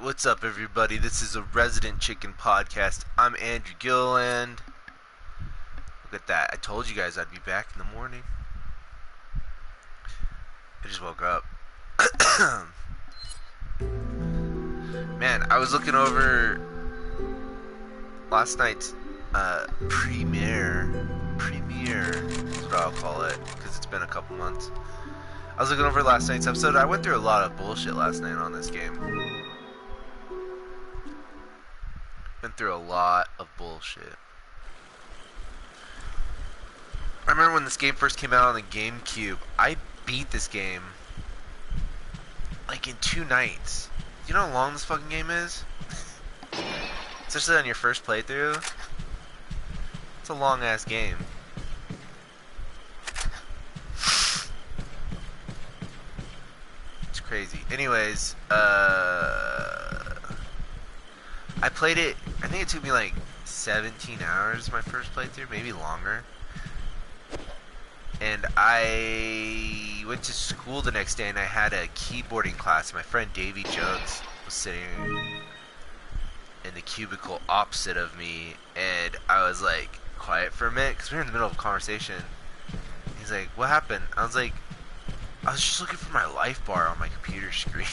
Alright, what's up everybody? This is a Resident Chicken Podcast. I'm Andrew Gilliland. Look at that. I told you guys I'd be back in the morning. I just woke up. Man, I was looking over last night's premiere is what I'll call it, because it's been a couple months. I was looking over last night's episode. I went through a lot of bullshit last night on this game. Been through a lot of bullshit. I remember when this game first came out on the GameCube, I beat this game like in 2 nights. You know how long this fucking game is? Especially on your first playthrough. It's a long ass game. It's crazy. Anyways, I played it, I think it took me like 17 hours my first playthrough, maybe longer. And I went to school the next day and I had a keyboarding class. My friend Davy Jones was sitting in the cubicle opposite of me, and I was like quiet for a minute because we were in the middle of a conversation. He's like, "What happened?" I was like, "I was just looking for my life bar on my computer screen."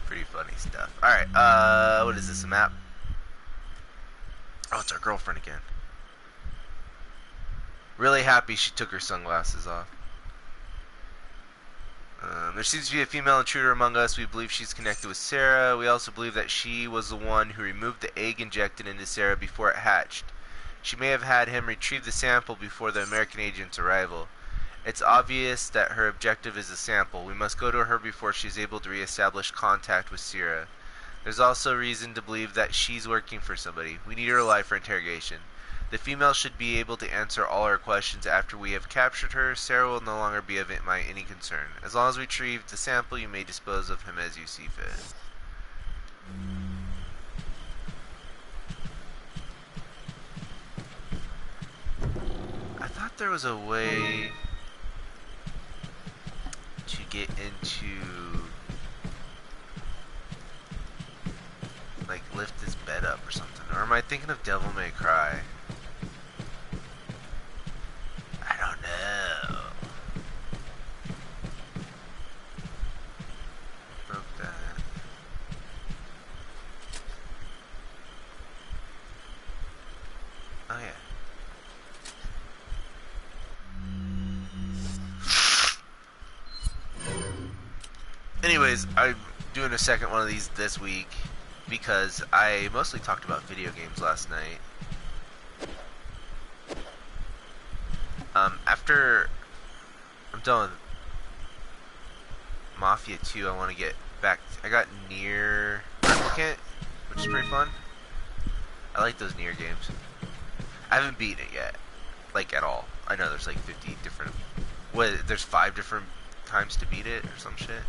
Pretty funny stuff. Alright, what is this, a map? Oh, it's our girlfriend again. Really happy she took her sunglasses off. There seems to be a female intruder among us. We believe she's connected with Sarah. We also believe that she was the one who removed the egg injected into Sarah before it hatched. She may have had him retrieve the sample before the American agent's arrival. It's obvious that her objective is a sample. We must go to her before she's able to reestablish contact with Sarah. There's also reason to believe that she's working for somebody. We need her alive for interrogation. The female should be able to answer all our questions after we have captured her. Sarah will no longer be of any concern. As long as we retrieve the sample, you may dispose of him as you see fit. I thought there was a way to get into, like, lift this bed up or something. Or am I thinking of Devil May Cry? I don't know. Broke that. Oh yeah. Anyways, I'm doing a second one of these this week because I mostly talked about video games last night. After I'm done with Mafia 2, I want to get back. I got Nier Replicant, which is pretty fun. I like those Nier games. I haven't beaten it yet, like at all. I know there's like 50 different. There's 5 different times to beat it or some shit.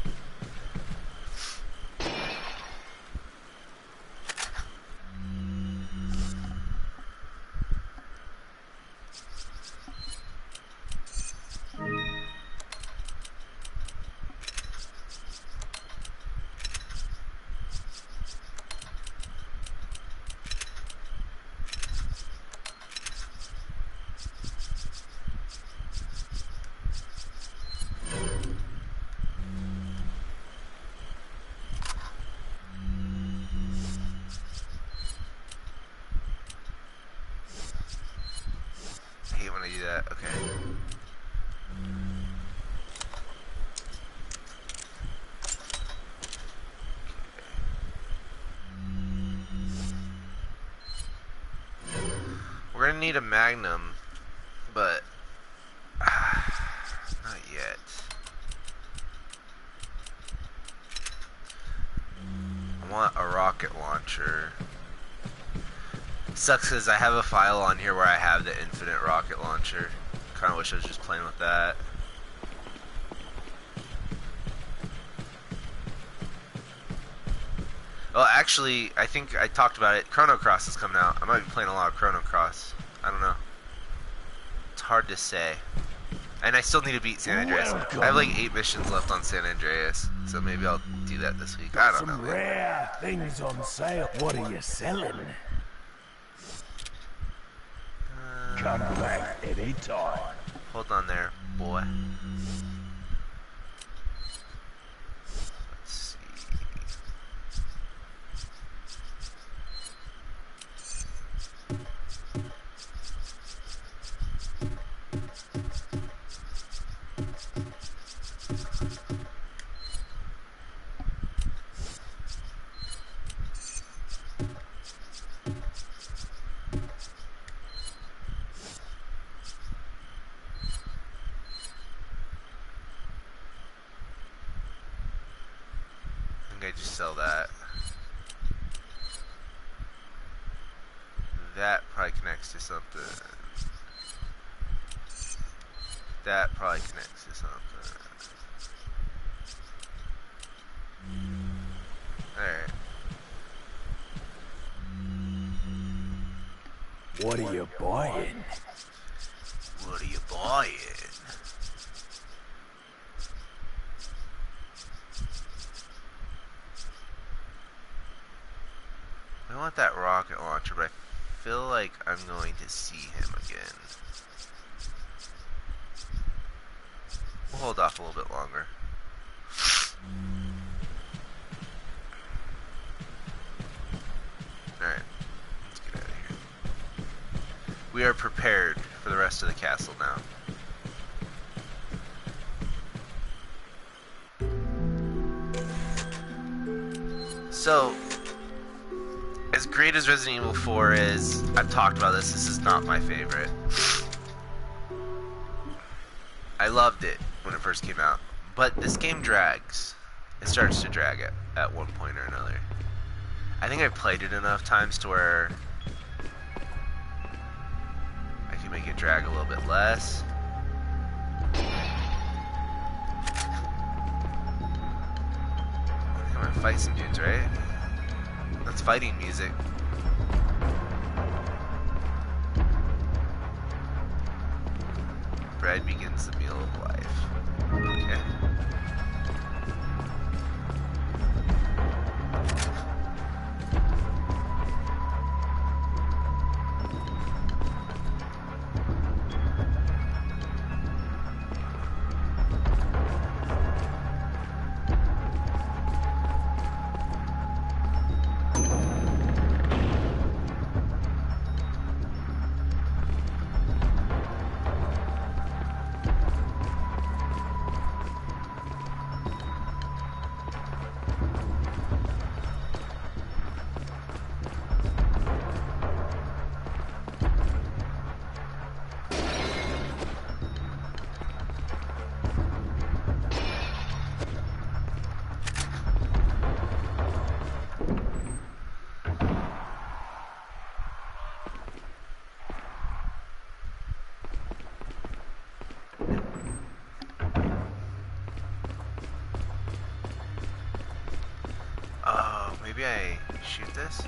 When I do that, okay. We're gonna need a Magnum, but not yet. I want a rocket launcher. Sucks because I have a file on here where I have the infinite rocket launcher. Kinda wish I was just playing with that. Well, actually, I think I talked about it. Chrono Cross is coming out. I might be playing a lot of Chrono Cross. I don't know. It's hard to say. And I still need to beat San Andreas. I have like 8 missions left on San Andreas, so maybe I'll do that this week. I don't know. Some rare things on sale. What are you selling? Come back anytime. Hold on there, boy. Let's see. I just sell that. That probably connects to something. That probably connects to something. Alright. What are you buying? What are you buying? I want that rocket launcher, but I feel like I'm going to see him again. We'll hold off a little bit longer. Alright, let's get out of here. We are prepared for the rest of the castle now. So, as great as Resident Evil 4 is, I've talked about this, this is not my favorite. I loved it when it first came out, but this game drags. It starts to drag it at one point or another. I think I've played it enough times to where I can make it drag a little bit less. I'm gonna fight some dudes, right? That's fighting music. Bread begins the meal of life. Okay. Maybe I shoot this?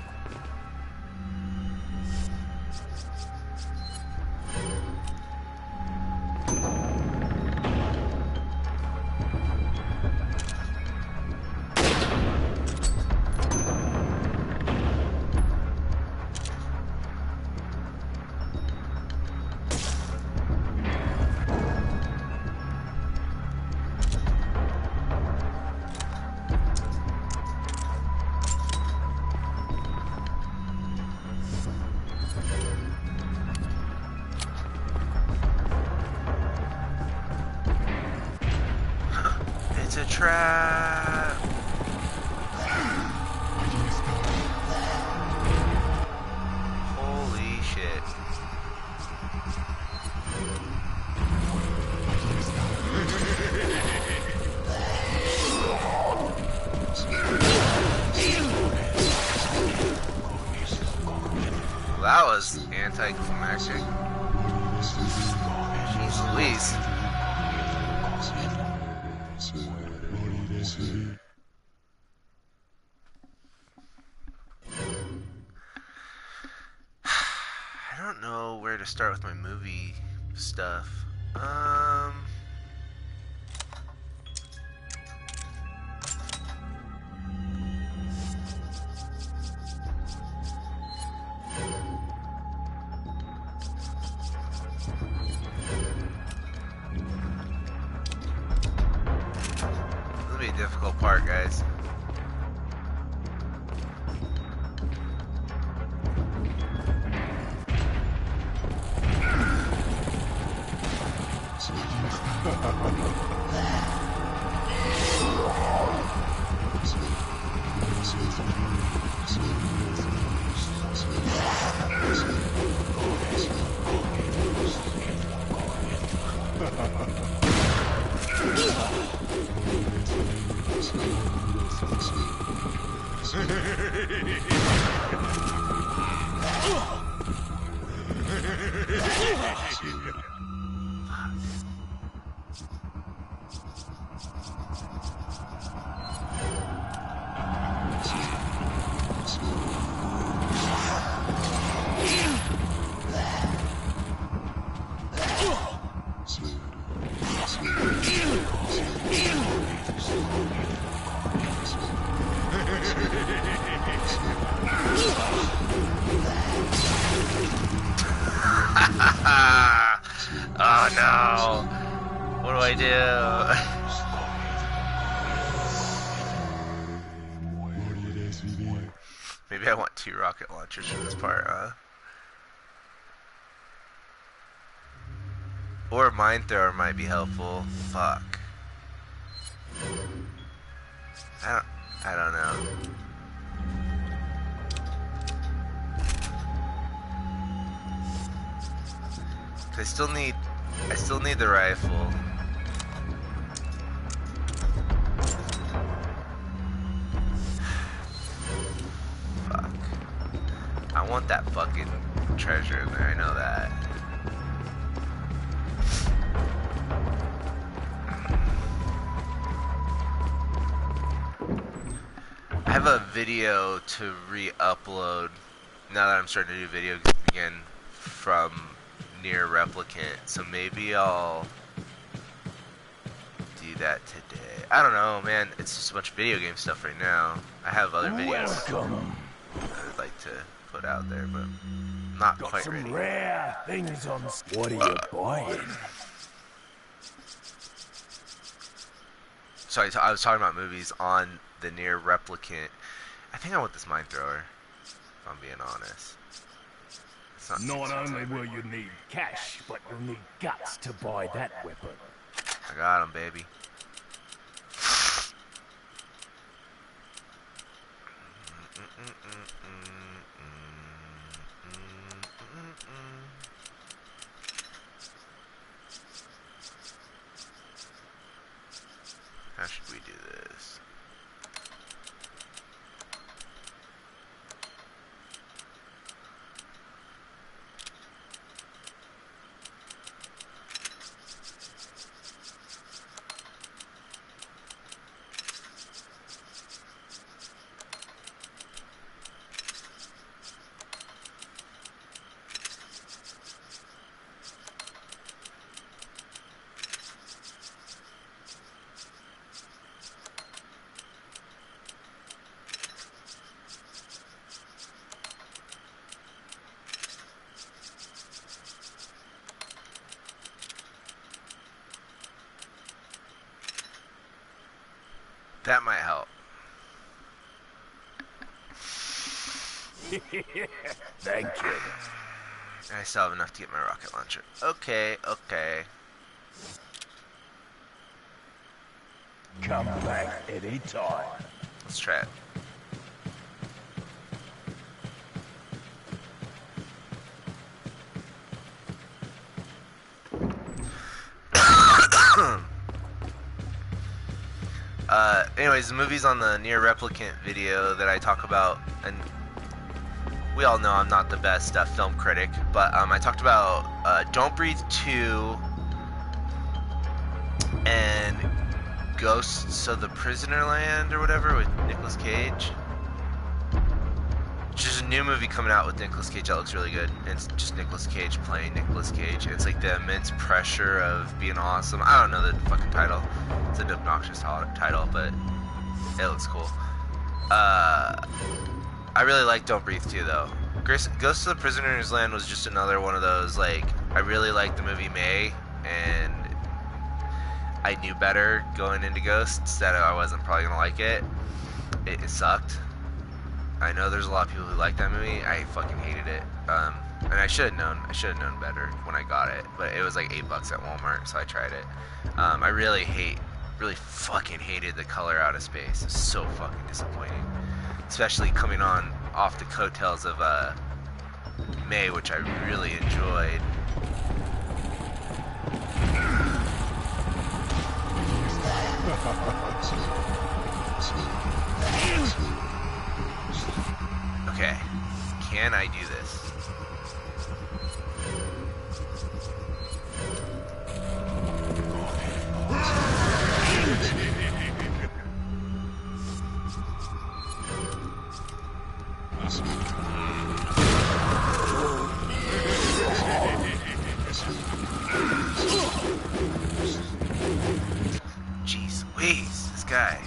It's a trap! Holy shit. Well, that was anticlimactic. Jeez Louise. I don't know where to start with my movie stuff. Um. This will be a difficult part, guys. Oh no! What do I do? Maybe I want 2 rocket launchers for this part, huh? Or a mine thrower might be helpful. Fuck. I don't know. I still need the rifle. Fuck. I want that fucking treasure in there, I know that. I have a video to re-upload now that I'm starting to do video again from Near Replicant, so maybe I'll do that today. I don't know, man. It's just a bunch of video game stuff right now. I have other videos I'd like to put out there, but I'm not quite Some ready. rare things on. What are you buying? So I was talking about movies on the Near Replicant. I think I want this mine thrower, if I'm being honest. It's Not only will you need cash, but you'll need guts to buy that weapon. I got him, baby. How should we do this? That might help. Thank you. I still have enough to get my rocket launcher. Okay, okay. Come back anytime. Let's try it. Anyways, the movie's on the Near Replicant video that I talk about, and we all know I'm not the best film critic, but I talked about Don't Breathe 2 and Ghosts of the Prisoner Land or whatever with Nicolas Cage. There's a new movie coming out with Nicolas Cage that looks really good. And it's just Nicolas Cage playing Nicolas Cage. It's like the immense pressure of being awesome. I don't know the fucking title. It's an obnoxious title, but it looks cool. I really like Don't Breathe 2 though. Ghost of the Prisoner's Land was just another one of those, like, I really liked the movie May, and I knew better going into Ghosts that I wasn't probably gonna like it. It sucked. I know there's a lot of people who like that movie. I fucking hated it. And I should have known. I should have known better when I got it. But it was like $8 at Walmart, so I tried it. I really fucking hated the color out of space. It's so fucking disappointing. Especially coming on off the coattails of May, which I really enjoyed. Okay, can I do this? Jeez Louise, this guy.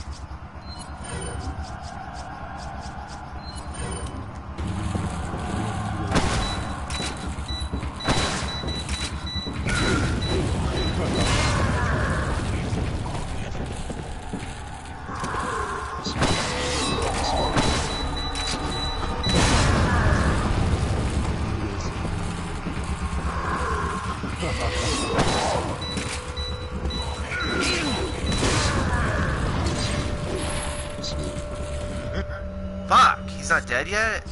Fuck, he's not dead yet?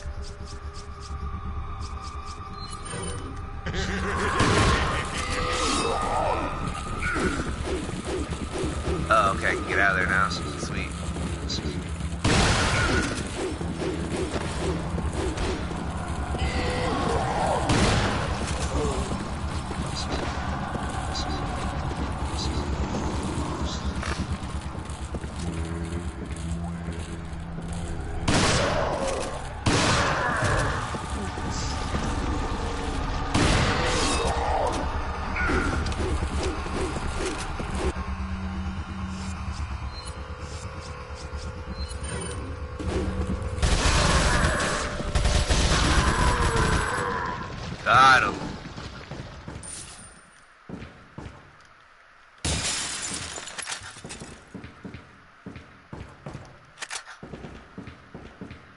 Oh, okay, I can get out of there now. Sweet. Got him.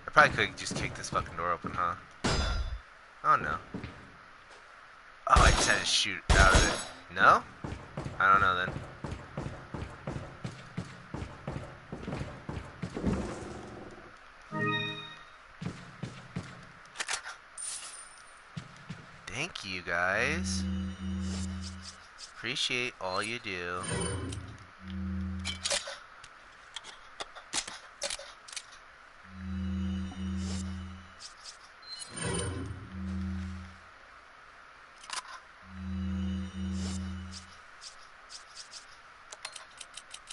I probably could just kick this fucking door open, huh? Oh no. Oh, I just had to shoot out of it. No? I don't know then. Thank you guys. Appreciate all you do.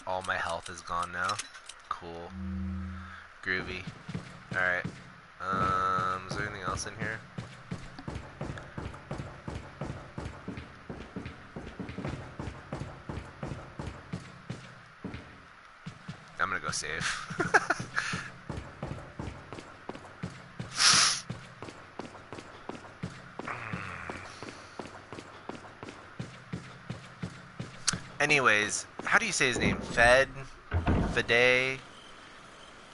All my health is gone now. Cool. Groovy. Alright. Is there anything else in here? I'm gonna go save. Anyways, how do you say his name? Fede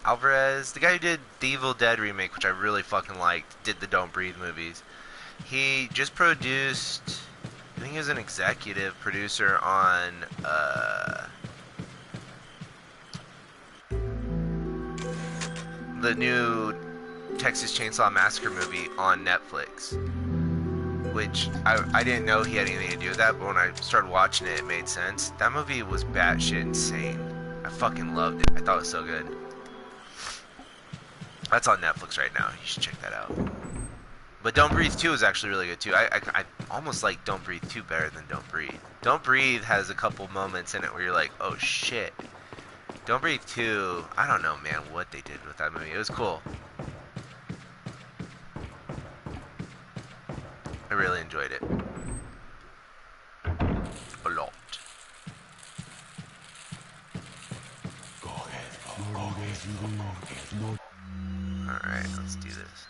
Alvarez? The guy who did the Evil Dead remake, which I really fucking liked, did the Don't Breathe movies. He just produced, I think he was an executive producer on, the new Texas Chainsaw Massacre movie on Netflix, which I didn't know he had anything to do with that, but when I started watching it, it made sense. That movie was batshit insane. I fucking loved it. I thought it was so good. That's on Netflix right now. You should check that out. But Don't Breathe 2 is actually really good too. I almost like Don't Breathe 2 better than Don't Breathe. Don't Breathe has a couple moments in it where you're like, oh shit. Don't Breathe 2, I don't know, man, what they did with that movie. It was cool. really enjoyed it. A lot. Alright, let's do this.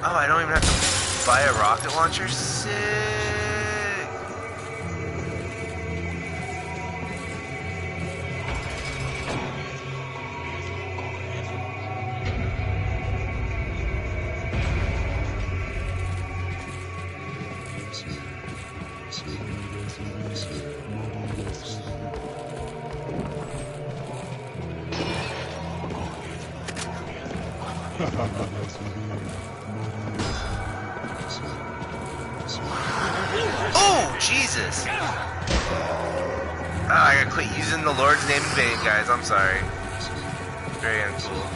Oh, I don't even have to buy a rocket launcher? Sick! Oh, Jesus! Oh, I gotta quit using the Lord's name in vain, guys. I'm sorry. Very uncool.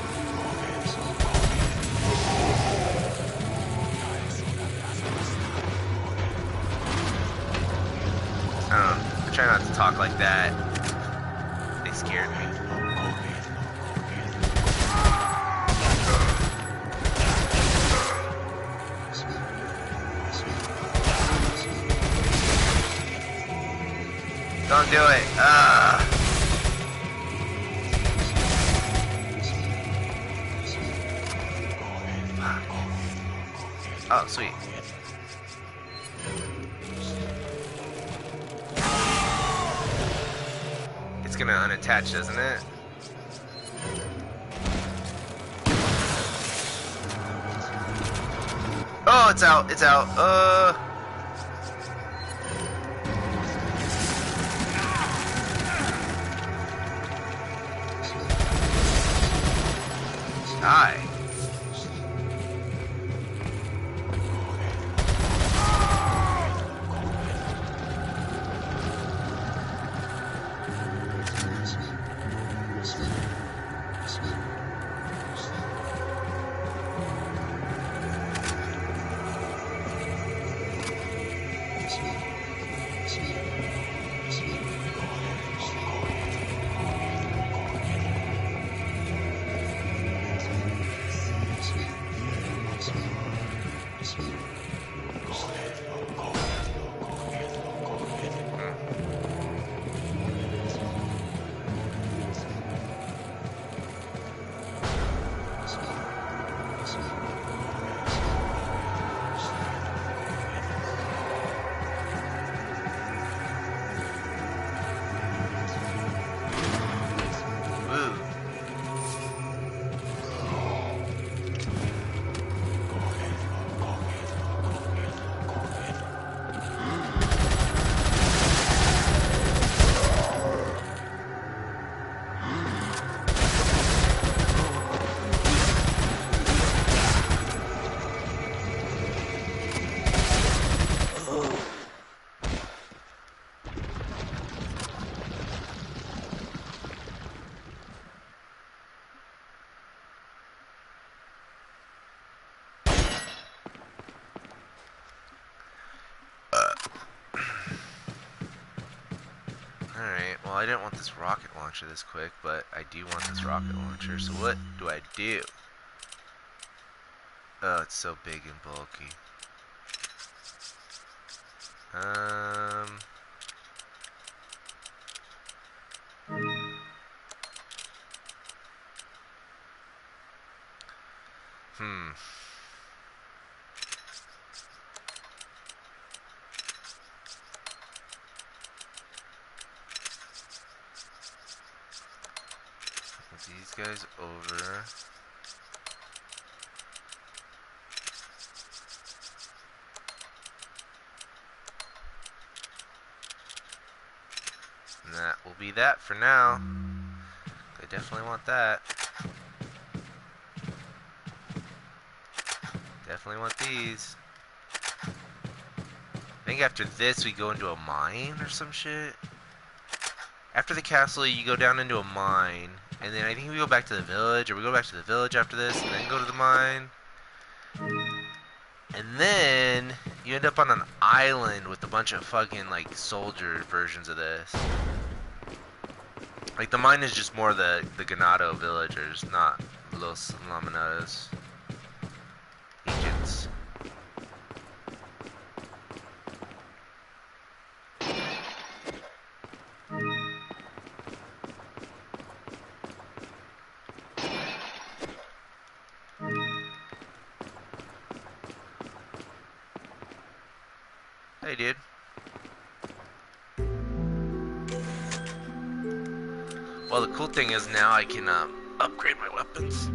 I don't know. I try not to talk like that. They scared me. Don't do it. Oh, sweet. It's gonna unattach, doesn't it? Oh, it's out. It's out. Die. Well, I didn't want this rocket launcher this quick, but I do want this rocket launcher. So what do I do? Oh, it's so big and bulky. Hmm. Put these guys over. And that will be that for now. I definitely want that. Definitely want these. I think after this we go into a mine or some shit. After the castle you go down into a mine. And then I think we go back to the village. Or we go back to the village after this and then go to the mine. And then you end up on an island with a bunch of fucking like soldier versions of this. Like the mine is just more the Ganado villagers, not Los Laminados agents. Hey, dude. Well, the cool thing is now I can upgrade my weapons.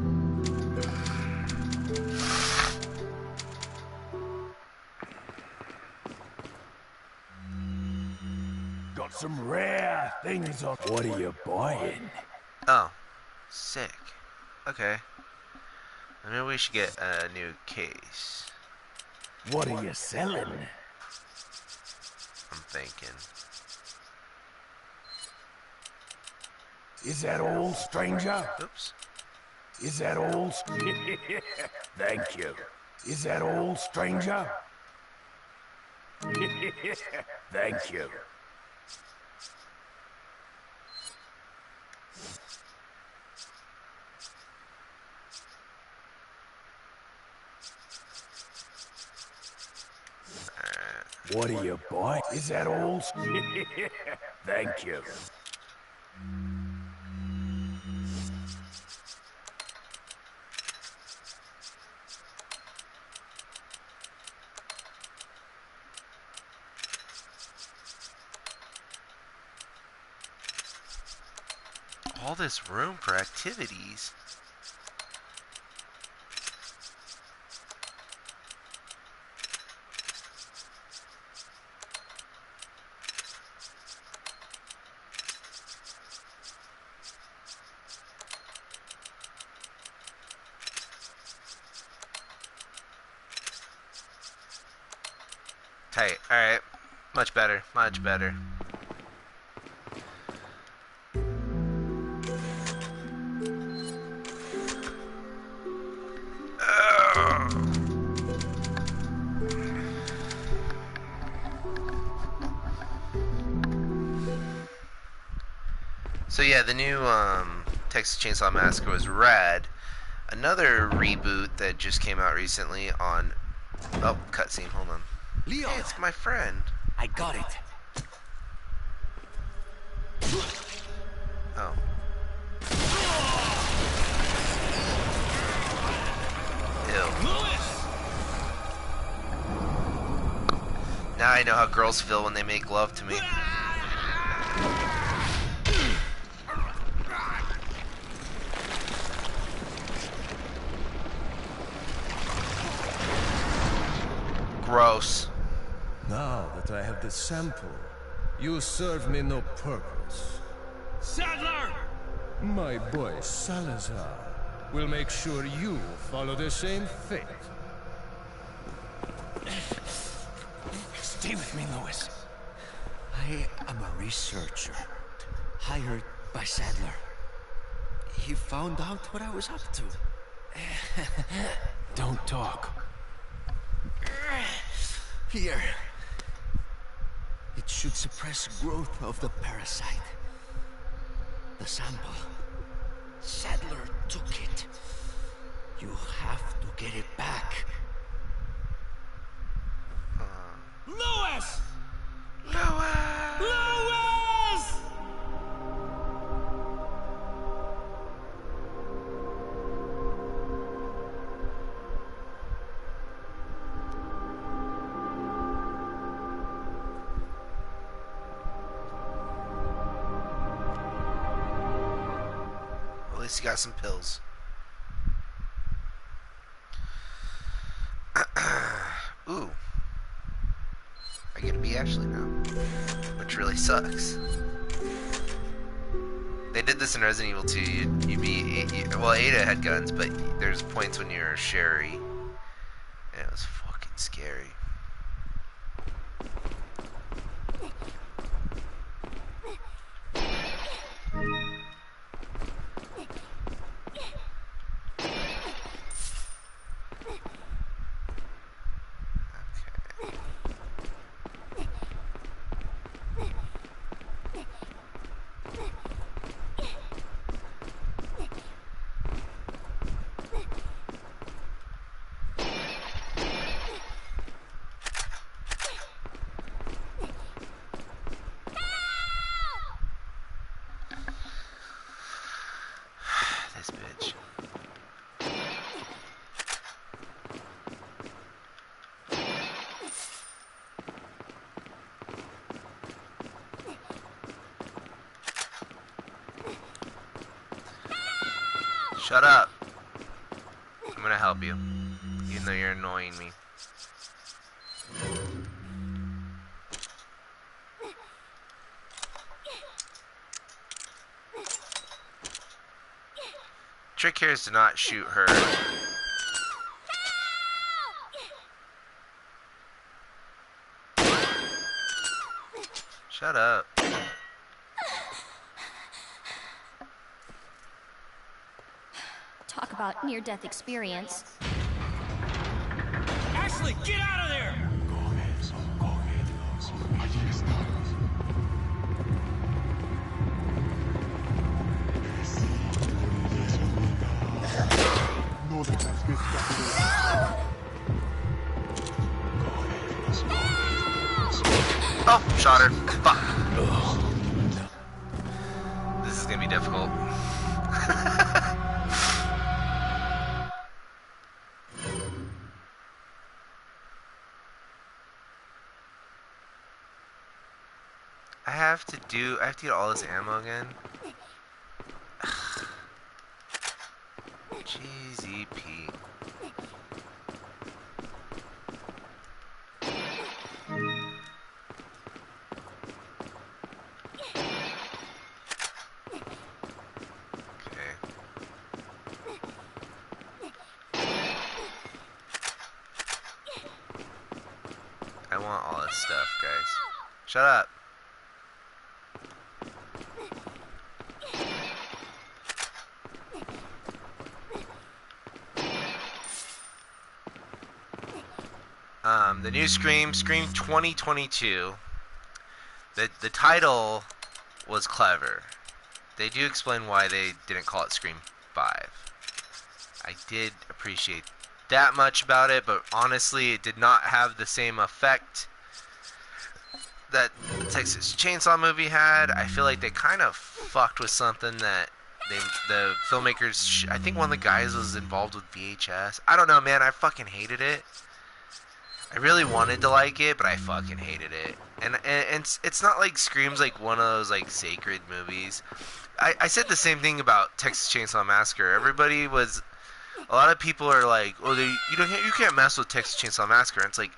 Got some rare things on. What are you buying? Oh, sick. Okay. Maybe we should get a new case. What are you selling? I'm thinking. Is that all, stranger? Oops. Is that all? Thank you. Is that all, stranger? Thank you. What are you buying? Is that all? Thank you. All this room for activities. Tight. Alright. Much better. Much better. So yeah, the new Texas Chainsaw Massacre was rad. Another reboot that just came out recently on... Oh, cutscene, hold on. Leon, Hey, it's my friend. I got it. Oh. Ew. Now I know how girls feel when they make love to me. Gross. Now that I have the sample, you serve me no purpose. Sadler! My boy Salazar will make sure you follow the same fate. Stay with me, Louis. I am a researcher, hired by Sadler. He found out what I was up to. Don't talk. Here. It should suppress growth of the parasite. The sample. Sadler took it. You have to get it back. Louis! Louis! Louis! At least he got some pills. Ooh. I get to be Ashley now. Which really sucks. They did this in Resident Evil 2. You'd be... well, Ada had guns, but there's points when you're Sherry. And it was fucking scary. This bitch. Shut up. I'm gonna help you. Even though you're annoying me. Trick here is to not shoot her. Shut up. Talk about near-death experience. Ashley, get out of there! Oh, shot her. Fuck. This is gonna be difficult. I have to get all this ammo again. GZP. Okay. I want all this stuff, guys. Shut up. The new Scream 2022. The title was clever. They do explain why they didn't call it Scream 5. I did appreciate that much about it, but honestly, it did not have the same effect that the Texas Chainsaw movie had. I feel like they kind of fucked with something that the filmmakers... I think one of the guys was involved with VHS. I don't know, man. I fucking hated it. I really wanted to like it, but I fucking hated it. And it's not like Scream's like one of those like sacred movies. I said the same thing about Texas Chainsaw Massacre. Everybody was... A lot of people are like, oh, you can't mess with Texas Chainsaw Massacre. And it's like,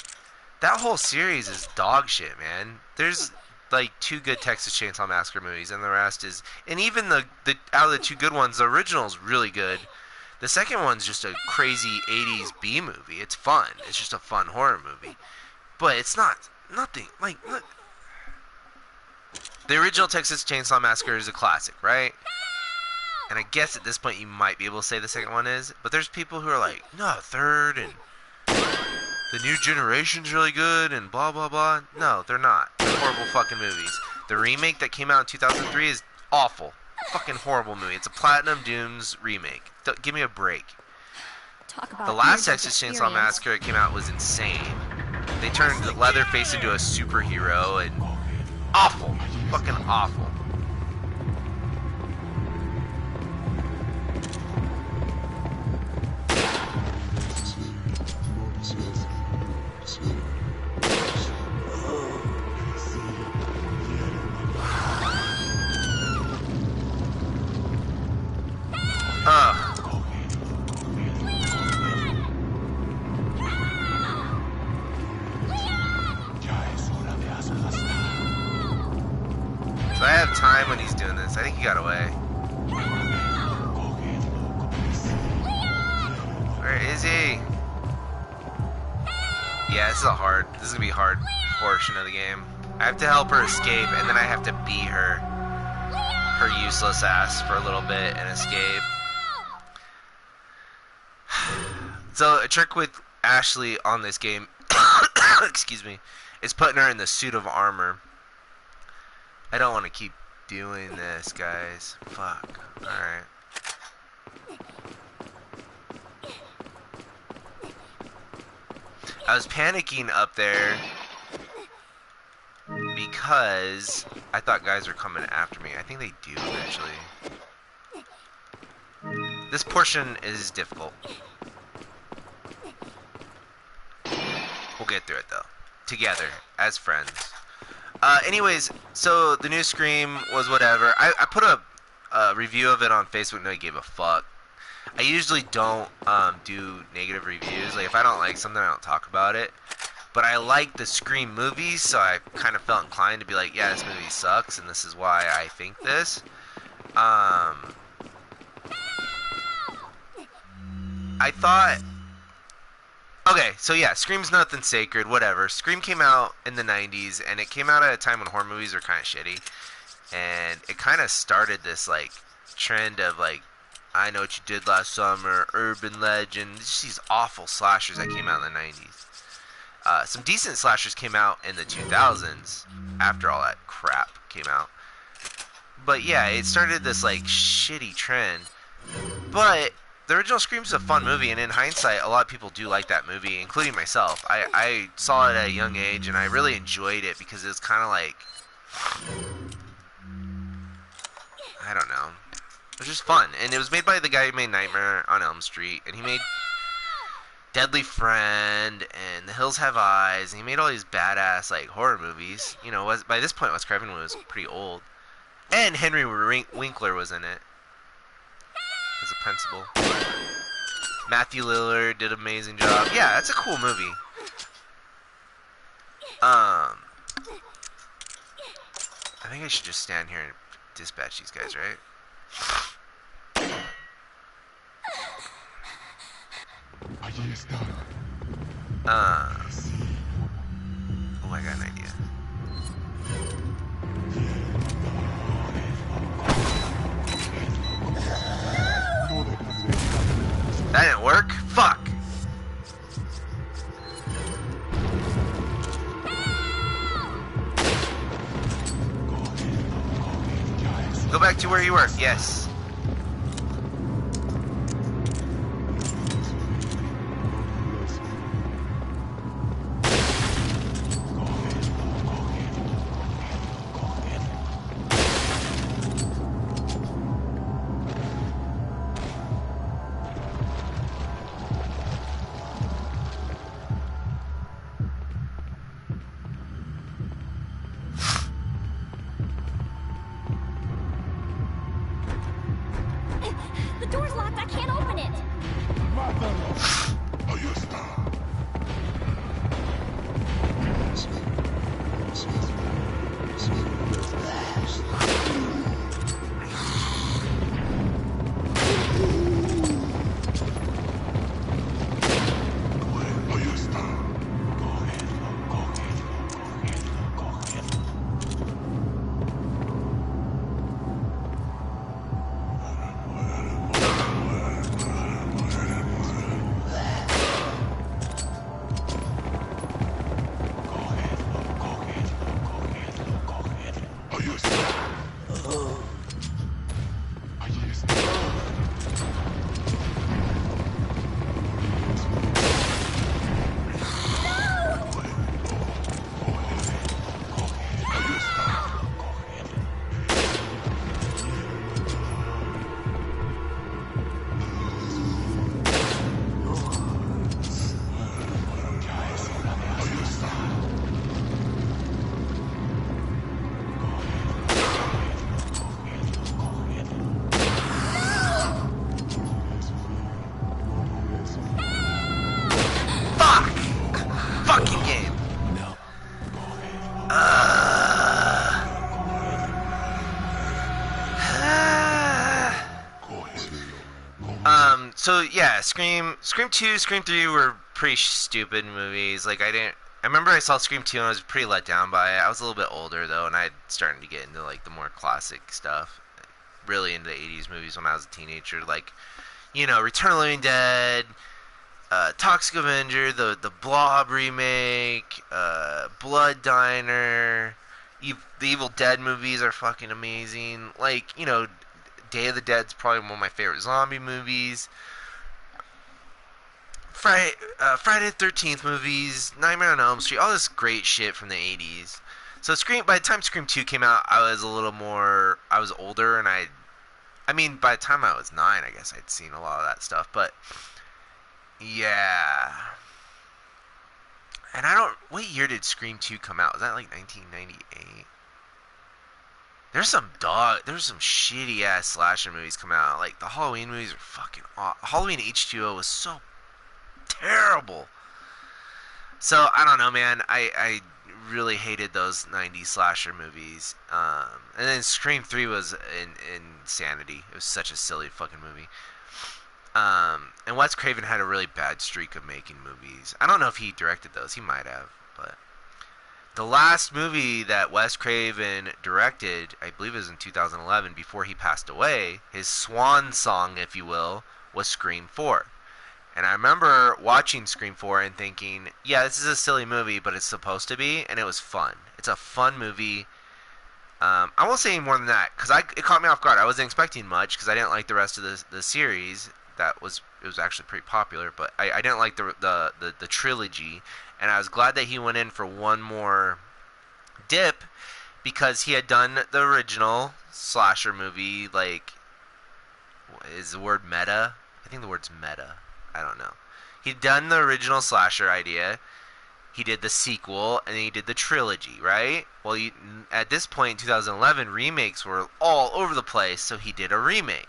that whole series is dog shit, man. There's like 2 good Texas Chainsaw Massacre movies, and the rest is... And even the out of the 2 good ones, the original is really good. The second one's just a crazy 80s B movie. It's fun. It's just a fun horror movie. But it's nothing, like, look. The original Texas Chainsaw Massacre is a classic, right? And I guess at this point you might be able to say the second one is. But there's people who are like, no, third, and the new generation's really good, and blah, blah, blah. No, they're not. They're horrible fucking movies. The remake that came out in 2003 is awful. fucking horrible movie. It's a Platinum Dunes remake. Give me a break. Talk about The last near-death Texas Chainsaw experience. Massacre that came out was insane. They turned Leatherface into a superhero and awful. Fucking awful. Ugh. So I have time when he's doing this. I think he got away. Where is he? Yeah, this is gonna be a hard portion of the game. I have to help her escape, and then I have to beat her useless ass for a little bit and escape. So a trick with Ashley on this game, excuse me, is putting her in the suit of armor. I don't want to keep doing this, guys. Fuck. Alright. I was panicking up there because I thought guys were coming after me. I think they do, actually. This portion is difficult. We'll get through it, though. Together, as friends. Anyways, so the new Scream was whatever. I put a review of it on Facebook. Nobody gave a fuck. I usually don't do negative reviews. Like, if I don't like something, I don't talk about it. But I like the Scream movies, so I kind of felt inclined to be like, yeah, this movie sucks, and this is why I think this. I thought... Okay, so yeah, Scream's nothing sacred, whatever. Scream came out in the 90s, and it came out at a time when horror movies were kind of shitty. And it kind of started this, like, trend of, like, I Know What You Did Last Summer, Urban Legend, just these awful slashers that came out in the 90s. Some decent slashers came out in the 2000s, after all that crap came out. But yeah, it started this, like, shitty trend. But the original Scream's a fun movie, and in hindsight, a lot of people do like that movie, including myself. I saw it at a young age, and I really enjoyed it because it was kind of like... I don't know. It was just fun. And it was made by the guy who made Nightmare on Elm Street, and he made Deadly Friend and The Hills Have Eyes, and he made all these badass, like, horror movies. You know, by this point, Wes Craven was pretty old. And Henry Winkler was in it as a principal. Matthew Lillard did an amazing job. Yeah, that's a cool movie. I think I should just stand here and dispatch these guys, right? Oh, I got an idea. That didn't work? Fuck! Go back to where you were. Yes. So yeah, Scream 2, Scream 3 were pretty stupid movies. Like I remember I saw Scream 2 and I was pretty let down by it. I was a little bit older though, and I starting to get into like the more classic stuff. Really into the 80s movies when I was a teenager, like Return of the Living Dead, Toxic Avenger, the Blob remake, Blood Diner, the Evil Dead movies are fucking amazing. Like Day of the Dead's probably one of my favorite zombie movies. Friday the 13th movies, Nightmare on Elm Street, all this great shit from the 80s. So by the time Scream 2 came out, I was older, and I mean, by the time I was 9, I guess I'd seen a lot of that stuff, but yeah. And what year did Scream 2 come out? Was that like 1998? There's some shitty ass slasher movies coming out. Like the Halloween movies are fucking awful. Halloween H2O was so terrible. So I don't know, man. I really hated those 90s slasher movies. And then Scream 3 was insanity. It was such a silly fucking movie. And Wes Craven had a really bad streak of making movies. I don't know if he directed those. He might have, but the last movie that Wes Craven directed, I believe it was in 2011, before he passed away, his swan song, if you will, was Scream 4. And I remember watching Scream 4 and thinking, yeah, this is a silly movie, but it's supposed to be, and it was fun. It's a fun movie. I won't say any more than that, because it caught me off guard. I wasn't expecting much, because I didn't like the rest of the series. It was actually pretty popular, but I didn't like the trilogy, and I was glad that he went in for one more dip, because he had done the original slasher movie, like, is the word meta? I think the word's meta. I don't know. He'd done the original slasher idea. He did the sequel, and then he did the trilogy, right? Well, at this point in 2011, remakes were all over the place, so he did a remake.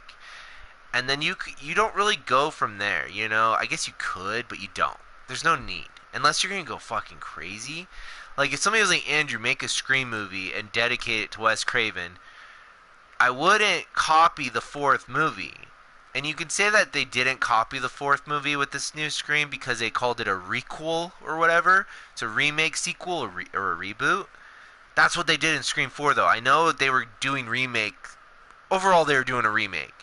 And then you don't really go from there, I guess you could, but you don't. There's no need. Unless you're going to go fucking crazy. Like, if somebody was like, Andrew, make a Scream movie and dedicate it to Wes Craven, I wouldn't copy the fourth movie. And you can say that they didn't copy the fourth movie with this new Scream because they called it a requel or whatever. It's a remake, sequel, or a reboot. That's what they did in Scream 4, though. I know they were doing remake. Overall, they were doing a remake.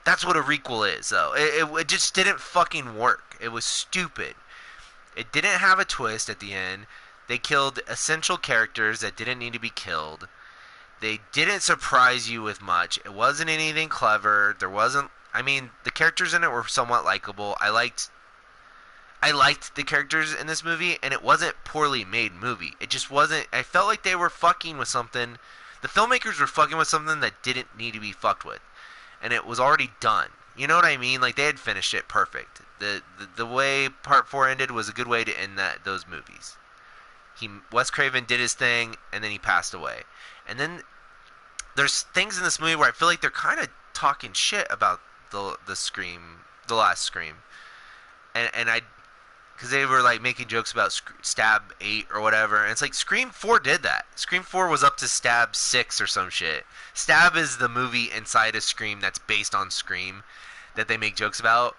That's what a requel is, though. It just didn't fucking work. It was stupid. It didn't have a twist at the end. They killed essential characters that didn't need to be killed. They didn't surprise you with much. It wasn't anything clever. The characters in it were somewhat likable. I liked the characters in this movie, and it wasn't poorly made movie. It just wasn't. I felt like they were fucking with something. The filmmakers were fucking with something that didn't need to be fucked with, and it was already done. You know what I mean? Like, they had finished it perfect. The way Part 4 ended was a good way to end those movies. Wes Craven did his thing, and then he passed away. And then there's things in this movie where I feel like they're kind of talking shit about the last Scream, and because they were like making jokes about Stab 8 or whatever, and it's like Scream 4 did that. Scream 4 was up to Stab 6 or some shit. Stab is the movie inside of Scream that's based on Scream that they make jokes about,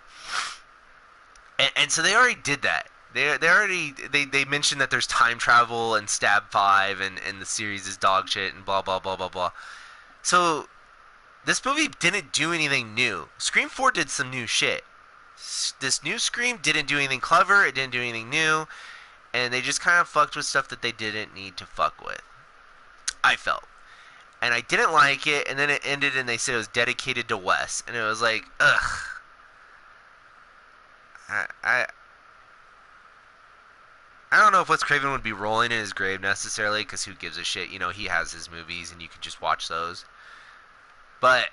and so they already did that. They mentioned that there's time travel and Stab 5 and the series is dog shit and blah blah blah blah blah. So this movie didn't do anything new. Scream 4 did some new shit. This new Scream didn't do anything clever. It didn't do anything new. And they just kind of fucked with stuff that they didn't need to fuck with. I felt. And I didn't like it. And then it ended and they said it was dedicated to Wes. And it was like, ugh. I don't know if Wes Craven would be rolling in his grave necessarily, because who gives a shit? He has his movies and you can just watch those. But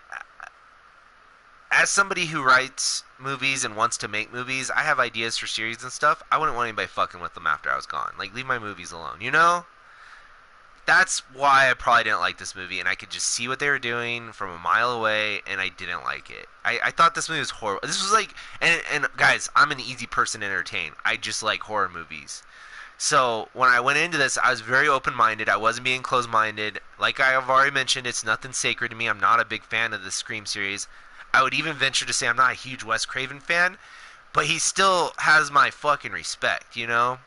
as somebody who writes movies and wants to make movies, I have ideas for series and stuff. I wouldn't want anybody fucking with them after I was gone. Like, leave my movies alone, That's why I probably didn't like this movie, and I could just see what they were doing from a mile away, and I didn't like it. I thought this movie was horrible. This was like, and guys, I'm an easy person to entertain. I just like horror movies. So when I went into this, I was very open-minded. I wasn't being closed-minded. Like I have already mentioned, it's nothing sacred to me. I'm not a big fan of the Scream series. I would even venture to say I'm not a huge Wes Craven fan, but he still has my fucking respect, you know?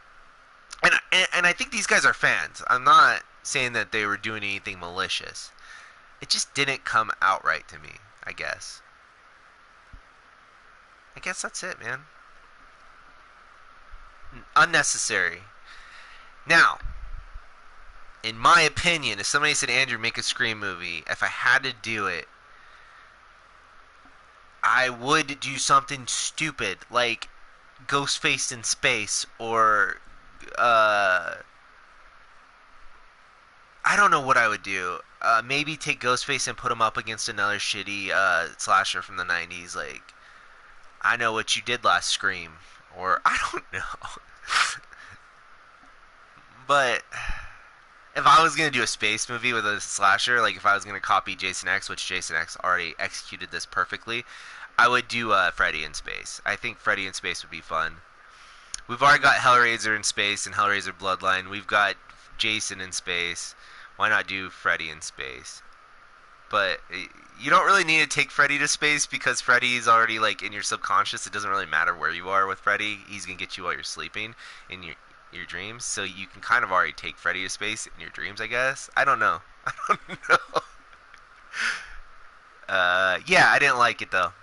And I think these guys are fans. I'm not saying that they were doing anything malicious. It just didn't come out right to me, I guess. I guess that's it, man. Unnecessary. Now, in my opinion, if somebody said, Andrew, make a Scream movie, if I had to do it, I would do something stupid like Ghostface in space, or I don't know what I would do. Maybe take Ghostface and put him up against another shitty slasher from the 90s, like I Know What You Did Last Scream, or I don't know. But if I was going to do a space movie with a slasher, like if I was going to copy Jason X, which Jason X already executed this perfectly, I would do Freddy in space. I think Freddy in space would be fun. We've already got Hellraiser in space and Hellraiser Bloodline. We've got Jason in space. Why not do Freddy in space? But you don't really need to take Freddy to space because Freddy's already like in your subconscious. It doesn't really matter where you are with Freddy. He's gonna get you while you're sleeping in your dreams. So you can kind of already take Freddy to space in your dreams, I guess. I don't know. I don't know. Yeah, I didn't like it though.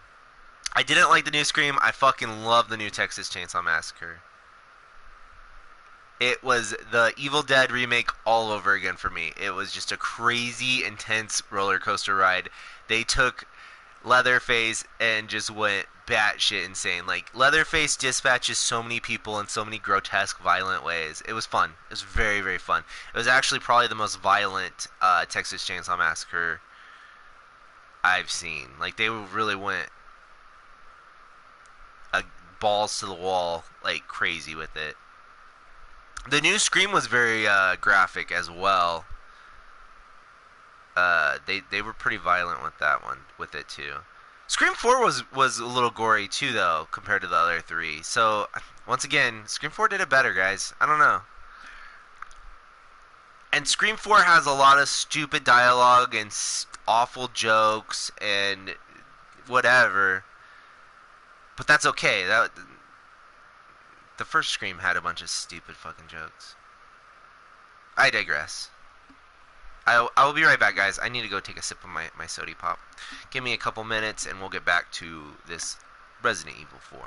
I didn't like the new Scream. I fucking love the new Texas Chainsaw Massacre. It was the Evil Dead remake all over again for me. It was just a crazy, intense roller coaster ride. They took Leatherface and just went batshit insane. Like, Leatherface dispatches so many people in so many grotesque, violent ways. It was fun. It was very, very fun. It was actually probably the most violent Texas Chainsaw Massacre I've seen. Like, they really went balls to the wall, like, crazy with it. The new Scream was very graphic as well. They were pretty violent with that one, with it too. Scream 4 was a little gory too, though, compared to the other three. So once again, Scream 4 did it better, guys. I don't know. And Scream 4 has a lot of stupid dialogue and awful jokes and whatever. But that's okay. The first Scream had a bunch of stupid fucking jokes. I digress. I will be right back, guys. I need to go take a sip of my sody pop. Give me a couple minutes and we'll get back to this Resident Evil 4.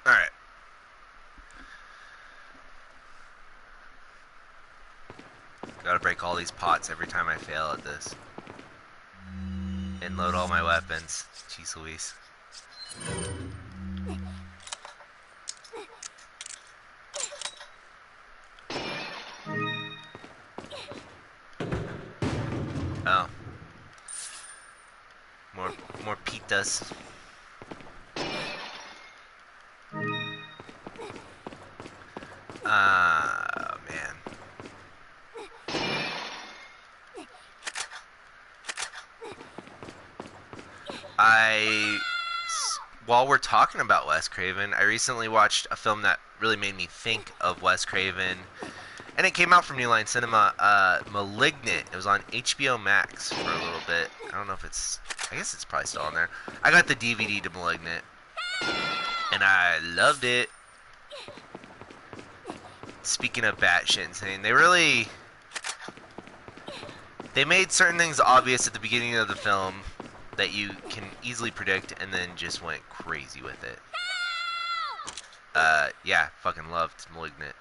Alright. Gotta break all these pots every time I fail at this. And load all my weapons. Jeez Louise. Oh. More pitas. Ah, man. While we're talking about Wes Craven, I recently watched a film that really made me think of Wes Craven, and it came out from New Line Cinema, Malignant. It was on HBO Max for a little bit. I don't know if I guess it's probably still on there. I got the DVD to Malignant, and I loved it. Speaking of batshit insane, they made certain things obvious at the beginning of the film, that you can easily predict, and then just went crazy with it. Yeah, fucking loved Malignant.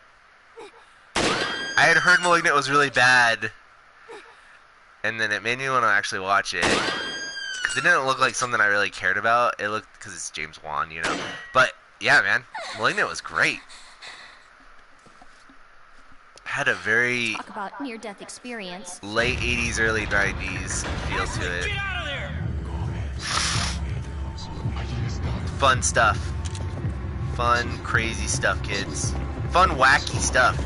I had heard Malignant was really bad, and then it made me want to actually watch it. Because it didn't look like something I really cared about. It looked, because it's James Wan, you know. But, yeah, man, Malignant was great. Had a very Talk about near-death experience. late 80s, early 90s feel to it. Get out of there! Fun stuff. Fun, crazy stuff, kids. Fun, wacky stuff.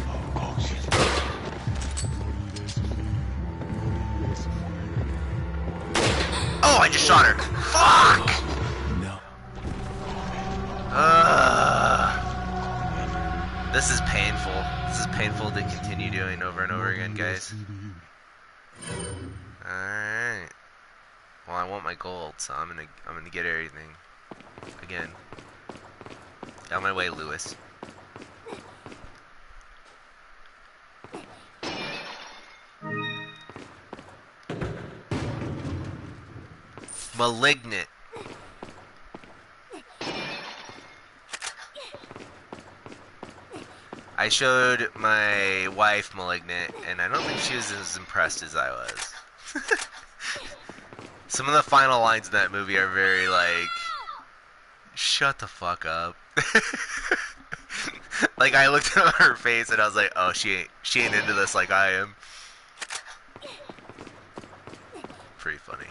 Oh, I just shot her. Fuck! This is painful. This is painful to continue doing over and over again, guys. Alright. Well, I want my gold, so I'm gonna get everything. Again. On my way, Lewis. Malignant. I showed my wife Malignant, and I don't think she was as impressed as I was. Some of the final lines in that movie are very like, shut the fuck up. Like, I looked at her face and I was like, oh, she ain't into this like I am. Pretty funny.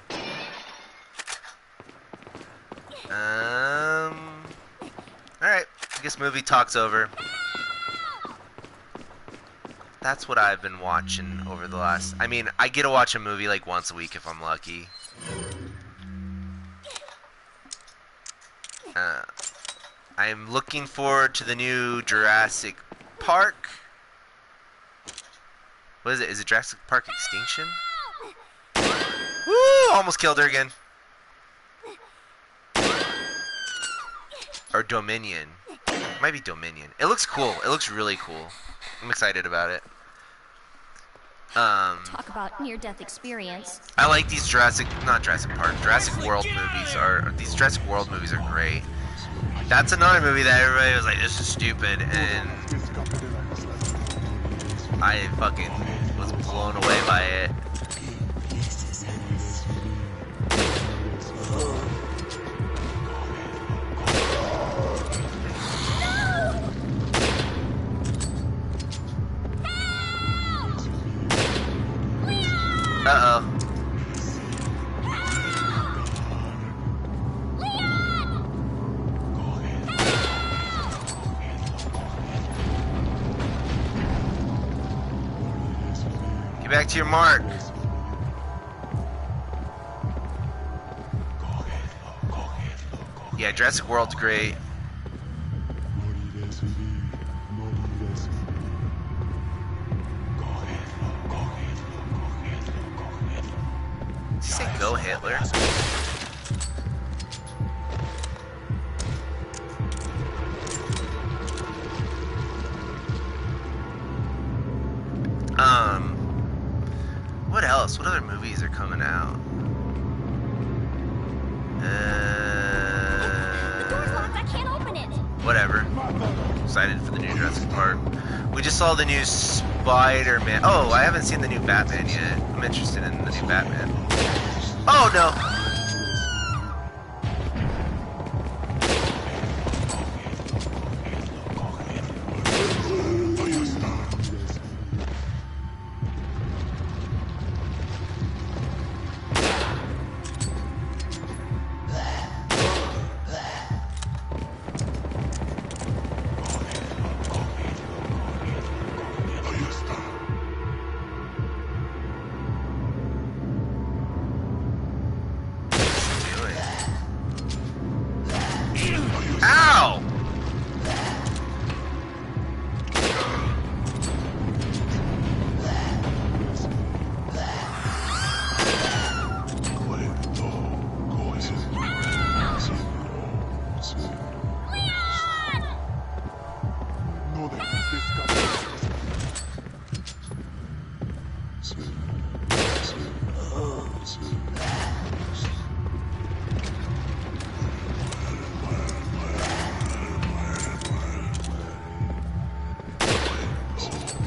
Alright, I guess movie talk's over. That's what I've been watching over the last... I mean, I get to watch a movie like once a week if I'm lucky. I'm looking forward to the new Jurassic Park. What is it? Is it Jurassic Park Extinction? Woo! Almost killed her again. Or Dominion. It might be Dominion. It looks cool. It looks really cool. I'm excited about it. Talk about near-death experience. I like these Jurassic World movies these Jurassic World movies are great. That's another movie that everybody was like, this is stupid, and I fucking was blown away by it. Uh-oh. Get back to your mark. Yeah, Jurassic World's great. Did you say go Hitler? What else? What other movies are coming out? The door's locked. I can't open it. Whatever. Excited for the new Jurassic Park. We just saw the new Spider-Man. Oh, I haven't seen the new Batman yet. I'm interested in the new Batman. Oh, no.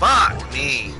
Fuck me.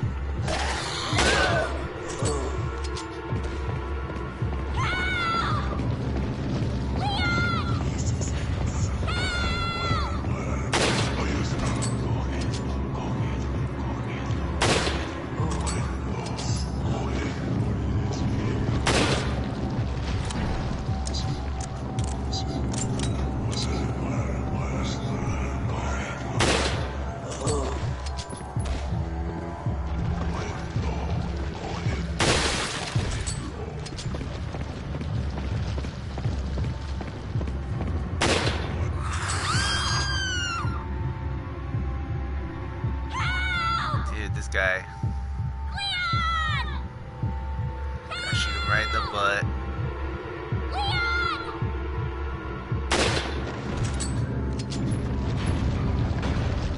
Dude, this guy. Gotta shoot him right in the butt.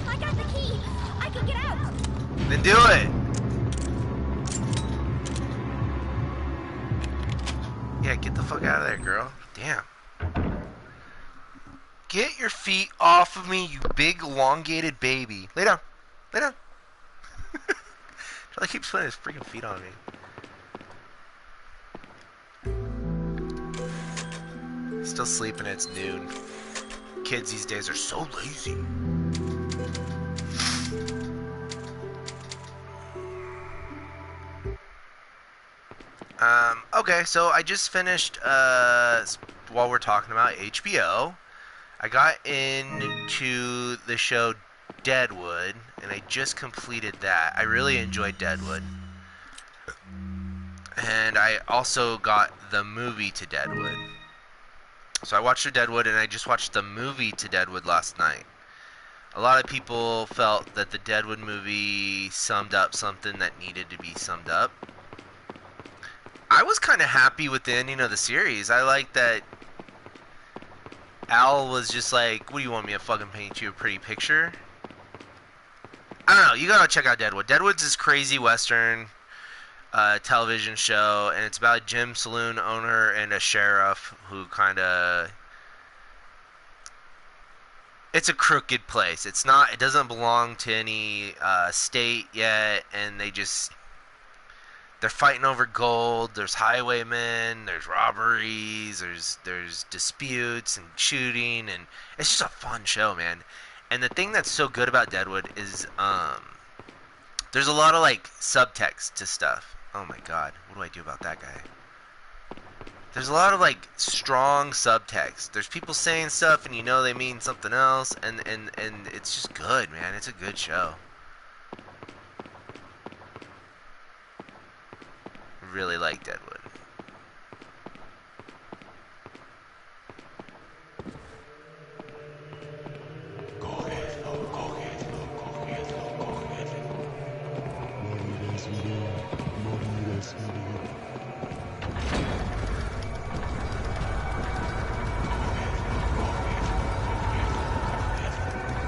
I got the key. I can get out. Then do it. Yeah, get the fuck out of there, girl. Damn. Get your feet off of me, you big elongated baby. Lay down. Lay down. He keeps putting his freaking feet on me. Still sleeping, it's noon. Kids these days are so lazy. Okay, so I just finished, while we're talking about HBO, I got into the show Deadwood, and I just completed that. I really enjoyed Deadwood. And I also got the movie to Deadwood. So I watched the Deadwood, and I just watched the movie to Deadwood last night. A lot of people felt that the Deadwood movie summed up something that needed to be summed up. I was kind of happy with the ending of the series. I like that Al was just like, what do you want me to fucking paint you a pretty picture? I don't know. You gotta check out Deadwood. Deadwood's this crazy Western television show, and it's about a gym saloon owner and a sheriff who kind of... It's a crooked place. It's not... It doesn't belong to any state yet, and they just... They're fighting over gold. There's highwaymen. There's robberies. There's disputes and shooting, and it's just a fun show, man. And the thing that's so good about Deadwood is there's a lot of like subtext to stuff. Oh my god, what do I do about that guy? There's a lot of like strong subtext. There's people saying stuff, and you know they mean something else, and it's just good, man. It's a good show. Really like Deadwood.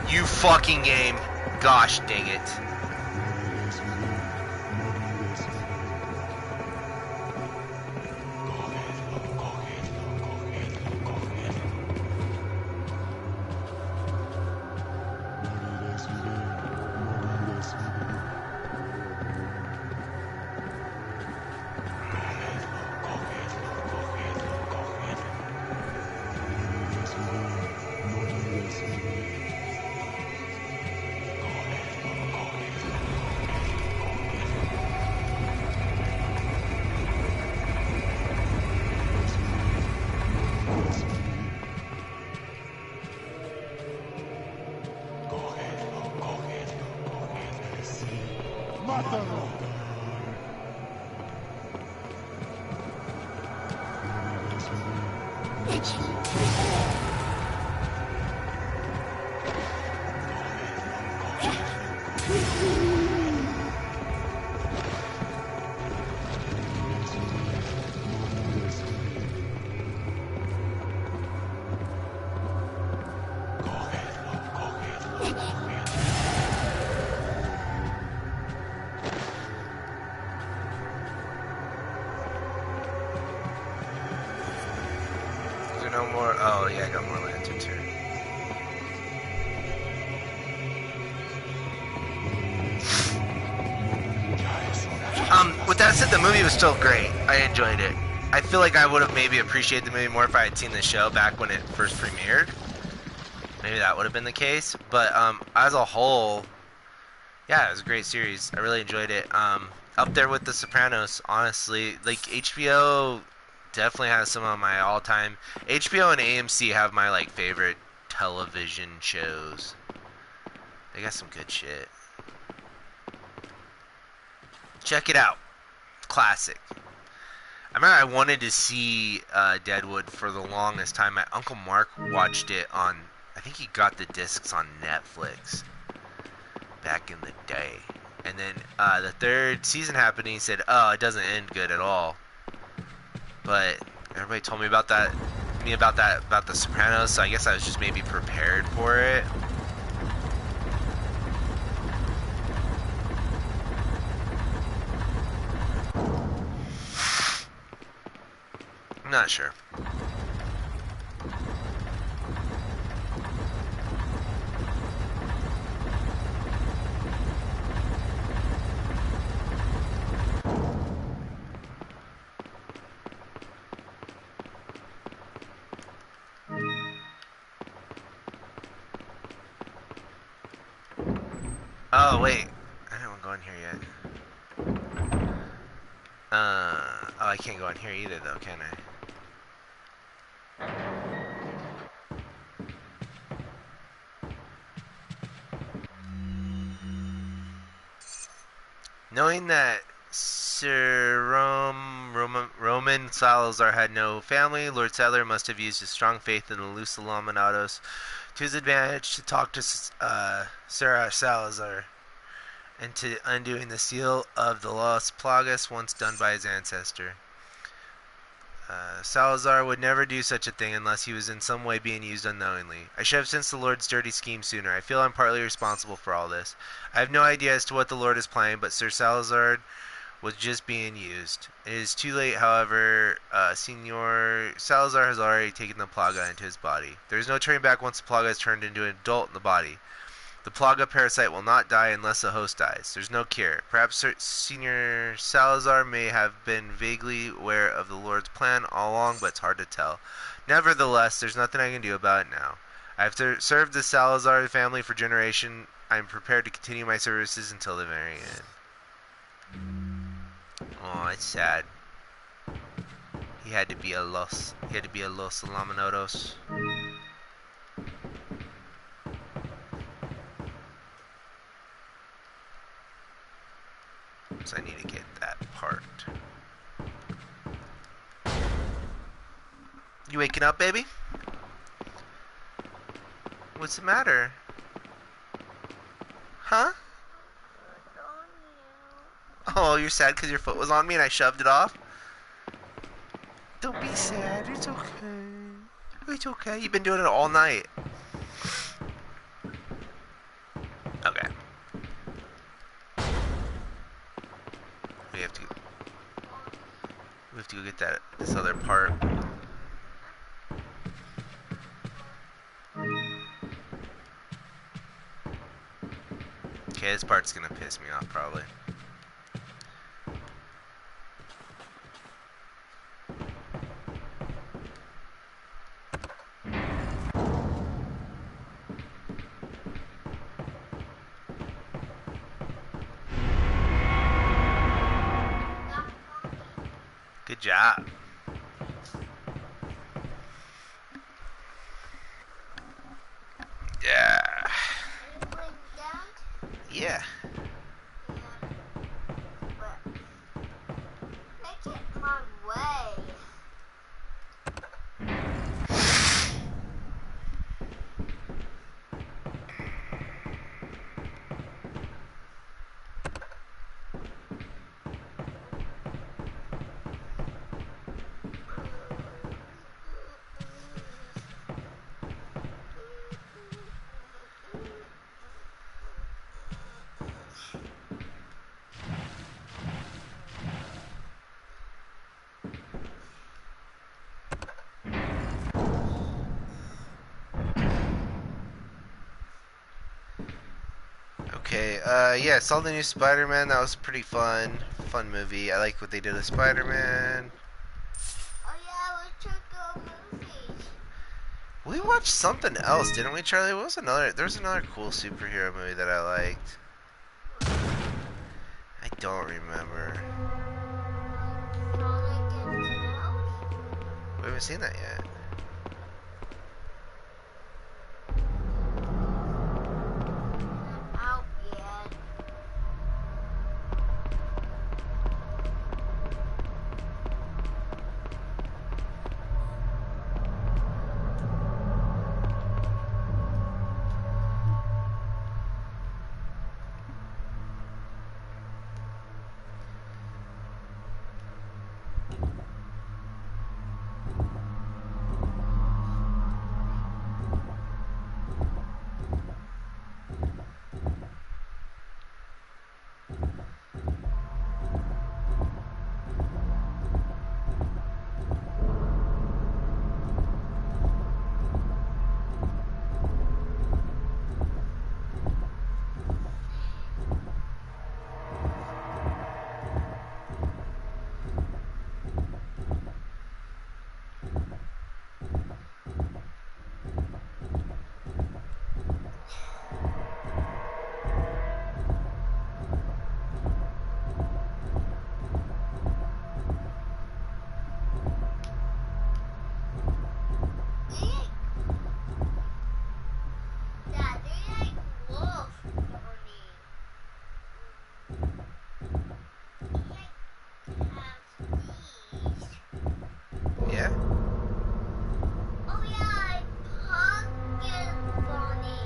You fucking game. Gosh dang it. No more. Oh yeah, I got more lanterns here. that said, the movie was still great. I enjoyed it. I feel like I would have maybe appreciated the movie more if I had seen the show back when it first premiered. Maybe that would have been the case. But as a whole, yeah, it was a great series. I really enjoyed it. Up there with The Sopranos, honestly. Like, HBO definitely has some of my all-time. HBO and AMC have my like favorite television shows. They got some good shit. Check it out. Classic. I remember I wanted to see Deadwood for the longest time. My Uncle Mark watched it on, I think he got the discs on Netflix back in the day. And then the third season happened and he said, oh, it doesn't end good at all. But everybody told me about that, about The Sopranos, so I guess I was just maybe prepared for it. I'm not sure. Oh, wait. I don't want to go in here yet. Oh, I can't go in here either, though, can I? Knowing that Sir Roman Salazar had no family, Lord Sadler must have used his strong faith in the Luz Laminados to his advantage to talk to Sarah Salazar into undoing the seal of the Las Plagas once done by his ancestor. Salazar would never do such a thing unless he was in some way being used unknowingly. I should have sensed the Lord's dirty scheme sooner. I feel I'm partly responsible for all this. I have no idea as to what the Lord is planning, but Sir Salazar was just being used. It is too late, however. Senor Salazar has already taken the Plaga into his body. There is no turning back once the Plaga is turned into an adult in the body. The Plaga parasite will not die unless the host dies. There's no cure. Perhaps Senor Salazar may have been vaguely aware of the Lord's plan all along, but it's hard to tell. Nevertheless, there's nothing I can do about it now. I have served the Salazar family for generations. I'm prepared to continue my services until the very end. Oh, it's sad. He had to be a Los Alamados. So I need to get that part. You waking up, baby? What's the matter? Huh? Oh, you're sad because your foot was on me and I shoved it off? Don't be sad. It's okay. It's okay. You've been doing it all night. Okay. We have to go get this other part. Okay, this part's gonna piss me off probably. Good job. Yeah. Yeah. Make it my way. Yeah, saw the new Spider-Man. That was pretty fun. Fun movie. I like what they did with Spider-Man. Oh yeah, we took go movies. We watched something else, didn't we, Charlie? What was another? There's another cool superhero movie that I liked. I don't remember. Sonic and Tails? We haven't seen that yet. Not out yet. Dad, they like wolf, Barney. They like have these. Yeah. Oh yeah, pumpkin bunny.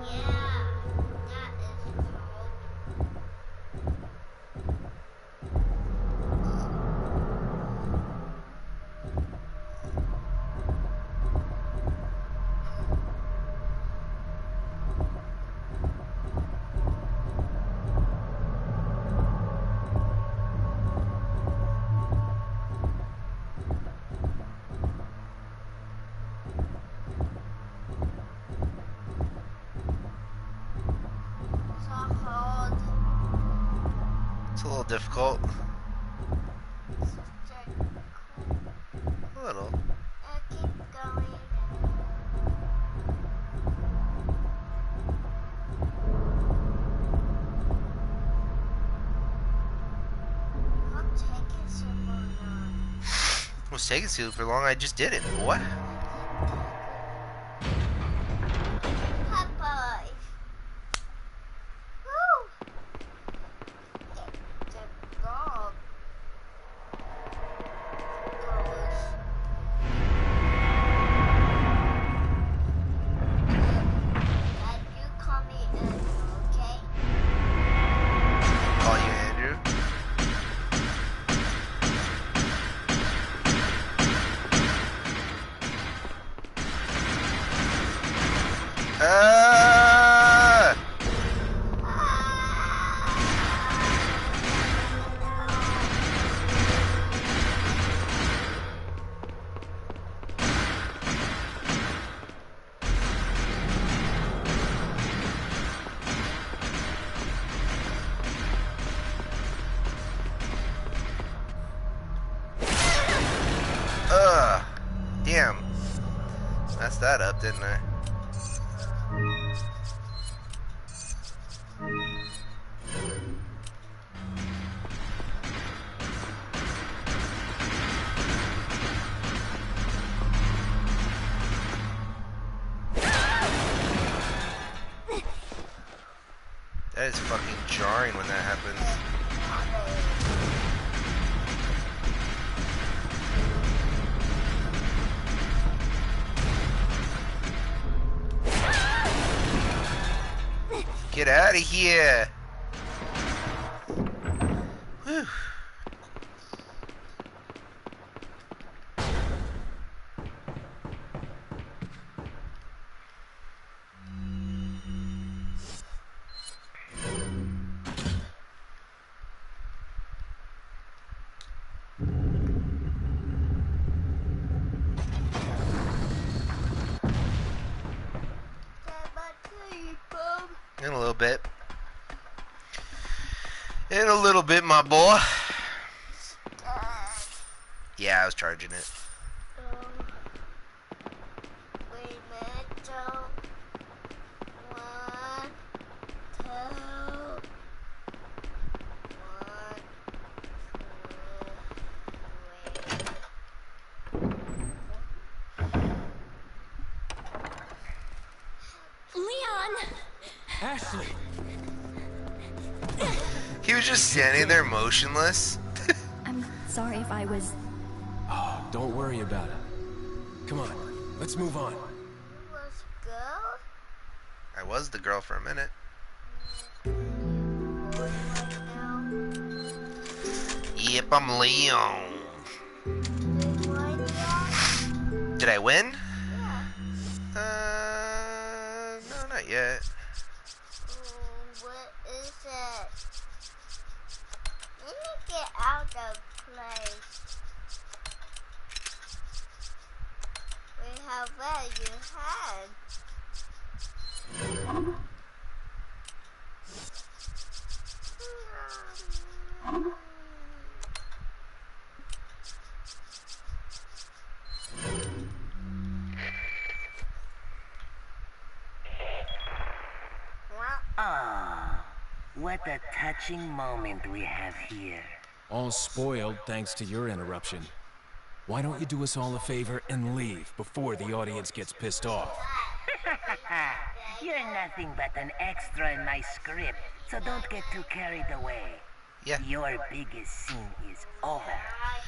Yeah, that is called. So called. It's a little difficult. Such a cool. A little. Keep going. I'm taking some more. It was taking super long. I just did it. What? Popeye. Woo! The dog goes. Dad, you call me Andrew, okay? Call you Andrew. Ah! Ugh. Damn. Messed that up, didn't I? That is fucking jarring when that happens. Get out of here! Whew. In a little bit. In a little bit, my boy. Yeah, I was charging it. Wait a minute, so 1, 2, 1, 2, 3. Leon! Ashley! He was just standing there motionless. I'm sorry if I was... Oh, don't worry about it. Come on, let's move on. Was girl? I was the girl for a minute. Yep, I'm Leon. Did I win? No, not yet. What is it? Let me get out of place. We have where you had. Ah, what a touching moment we have here. All spoiled thanks to your interruption. Why don't you do us all a favor and leave before the audience gets pissed off? You're nothing but an extra in my script, so don't get too carried away. Yeah. Your biggest scene is over.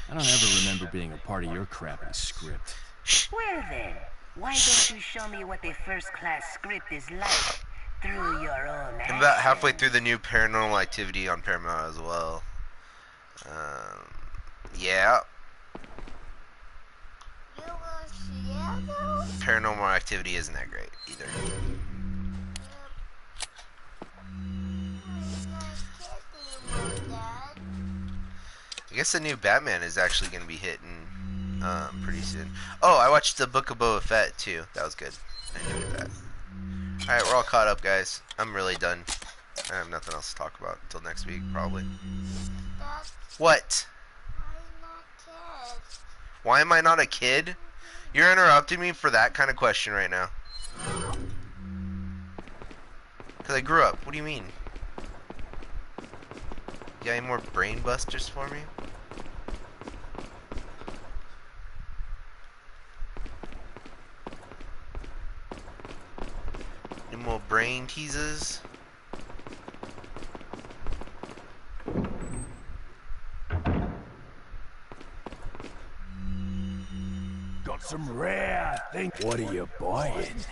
I don't ever remember being a part of your crappy script. Well then, why don't you show me what a first-class script is like through your own I'm about halfway action? through the new Paranormal Activity on Paramount as well. Yeah. You were Seattle? Paranormal Activity isn't that great either. I guess the new Batman is actually going to be hitting pretty soon. Oh, I watched the Book of Boba Fett too. That was good. I enjoyed that. Alright, we're all caught up, guys. I'm really done. I have nothing else to talk about until next week, probably. What? Why am I not a kid? You're interrupting me for that kind of question right now. Because I grew up. What do you mean? You got any more brain busters for me? Any more brain teases? Got some rare thing. What are you buying?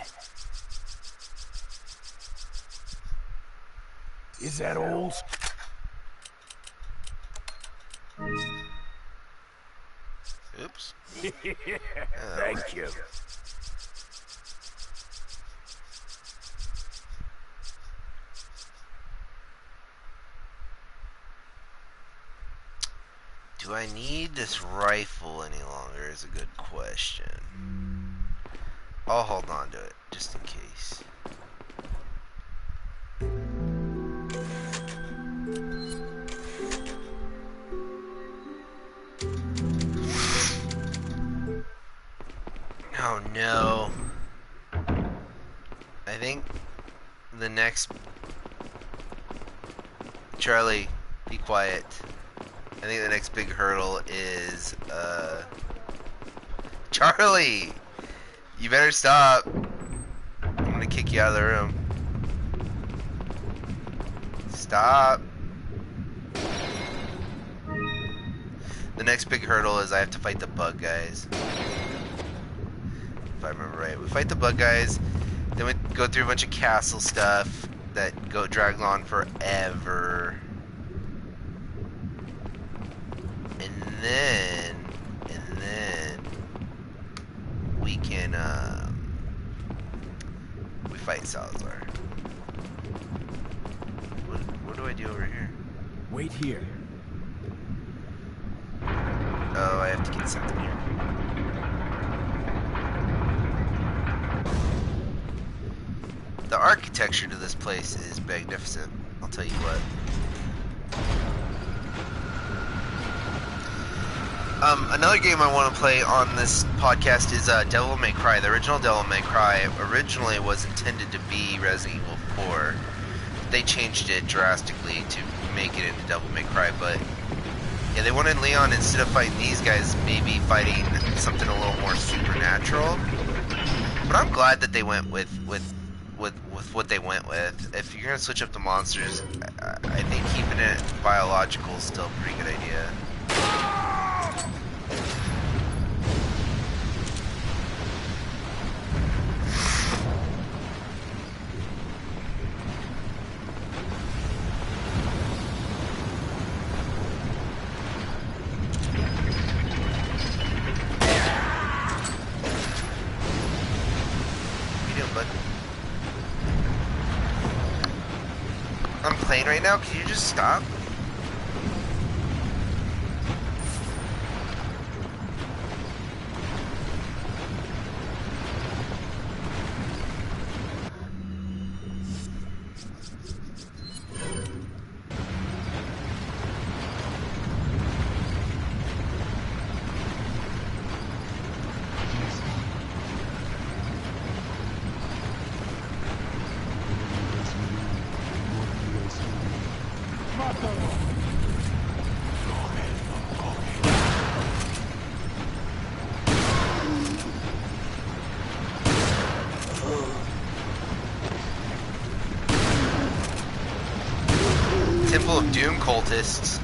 Is that all? Oops. Thank you. Do I need this rifle any longer is a good question. I'll hold on to it, just in case. Oh no. I think the next... Charlie, be quiet. I think the next big hurdle is, Charlie! You better stop. I'm gonna kick you out of the room. Stop. The next big hurdle is I have to fight the bug guys. If I remember right. We fight the bug guys, then we go through a bunch of castle stuff that drags on forever. And then we can we fight Salazar. What do I do over here? Wait here. Oh, I have to get something here. The architecture to this place is magnificent. I'll tell you what. Another game I want to play on this podcast is Devil May Cry. The original Devil May Cry originally was intended to be Resident Evil 4. They changed it drastically to make it into Devil May Cry, but yeah, they wanted Leon, instead of fighting these guys, maybe fighting something a little more supernatural. But I'm glad that they went with what they went with. If you're gonna switch up the monsters, I think keeping it biological is still a pretty good idea. I'm playing right now, can you just stop? Temple of Doom cultists.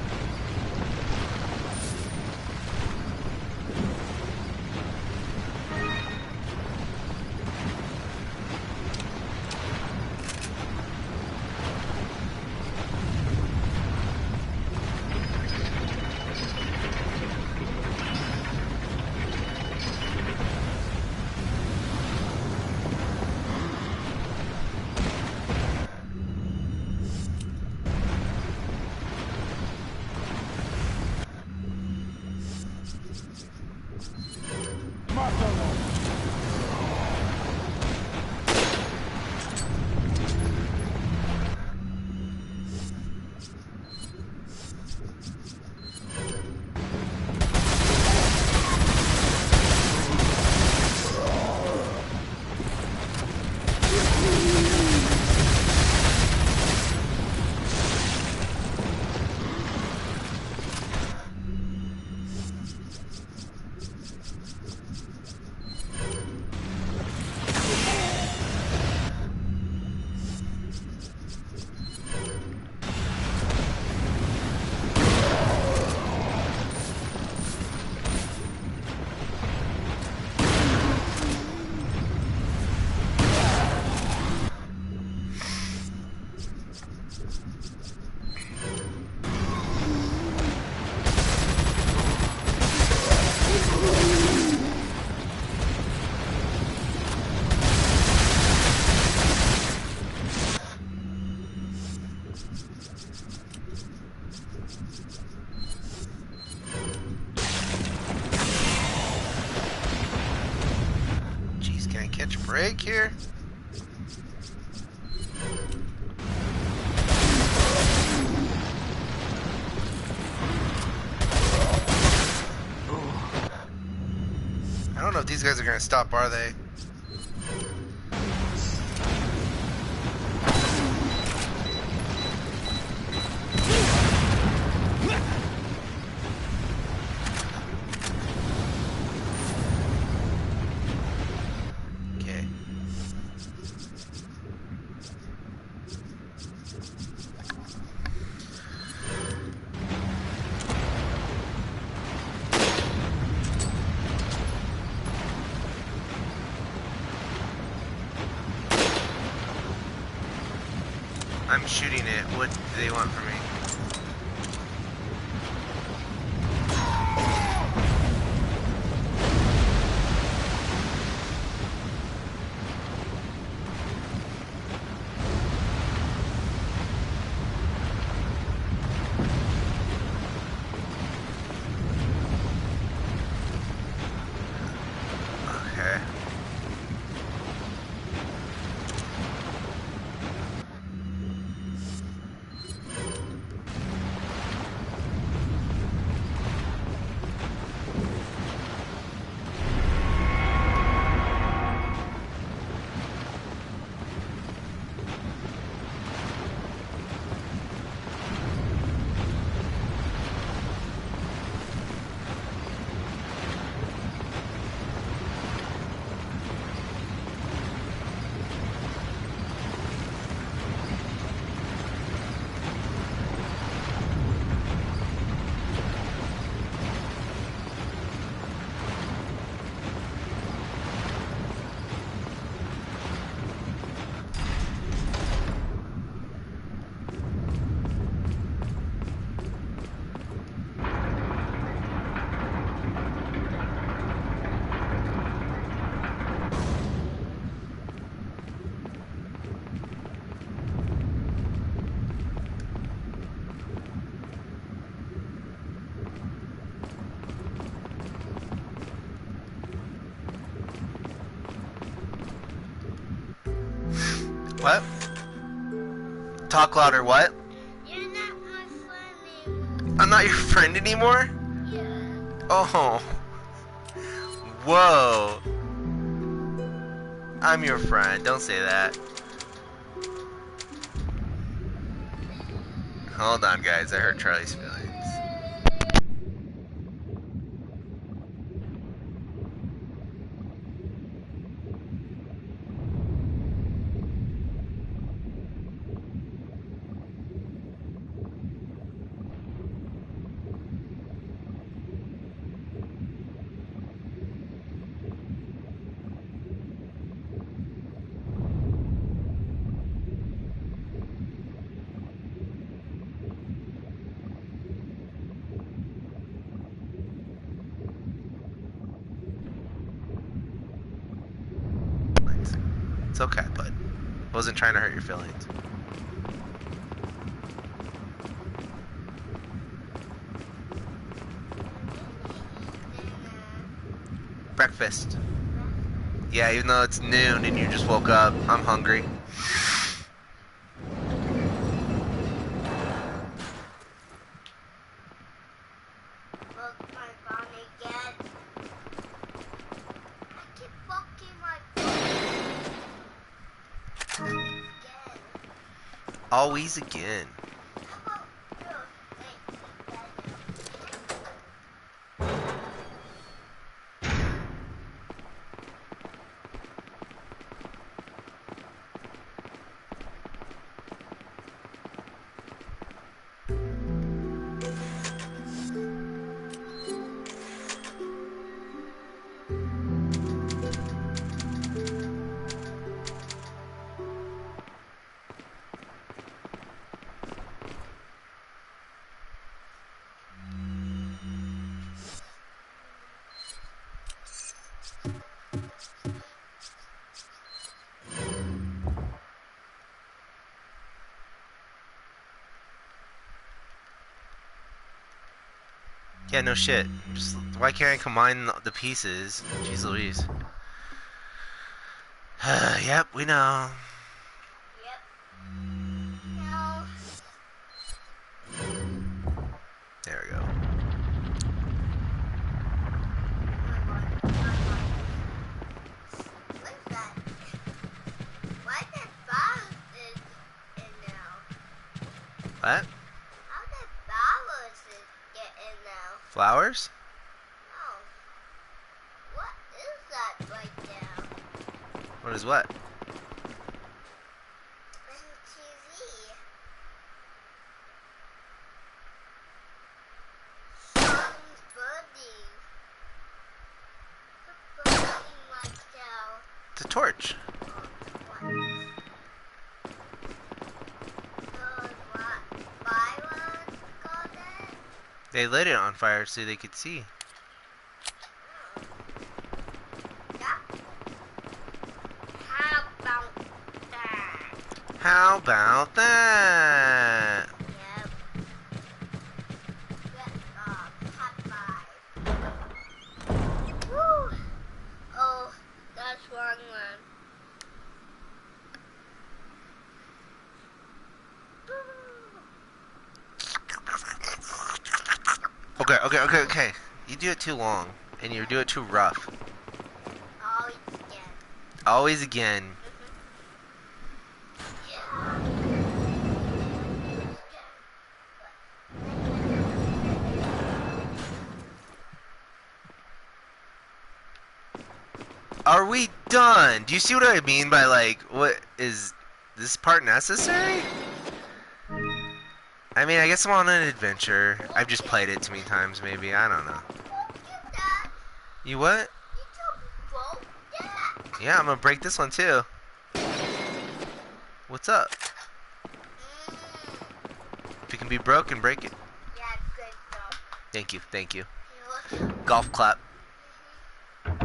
Catch a break here. I don't know if these guys are gonna stop, are they? I'm shooting it. What do they want from me? Okay. What? Talk louder, what? You're not my friend anymore. I'm not your friend anymore? Yeah. Oh. Whoa. I'm your friend. Don't say that. Hold on, guys. I hurt Charlie's feelings. It's okay, bud. Wasn't trying to hurt your feelings. Breakfast. Yeah, even though it's noon and you just woke up, I'm hungry. Broke my phone again. I keep fucking my phone. Again. Always again. How about you? Wait, Yeah, no shit. Just why can't I combine the pieces? Jeez Louise. Yep, we know. Yep. No. There we go. What's that? Why did flowers in now? What? How did flowers get in now? Flowers? No. What is that right there? What is what? In TV. Son's birdie. The birdie right there. It's a torch. What? So what? Fireworks got it? They lit it on fire so they could see. Oh. Yeah. How about that? How about that? Yep. Good job. High five. Woo! Oh, that's wrong one. Okay. You do it too long, and you do it too rough. Always again. Always again. Are we done? Do you see what I mean by, like, what is this part necessary? I mean, I guess I'm on an adventure. I've just played it too many times, maybe. I don't know. You what? Yeah, I'm gonna break this one too. What's up? If it can be broken, break it. Yeah, good job. Thank you. You're welcome. Golf clap. What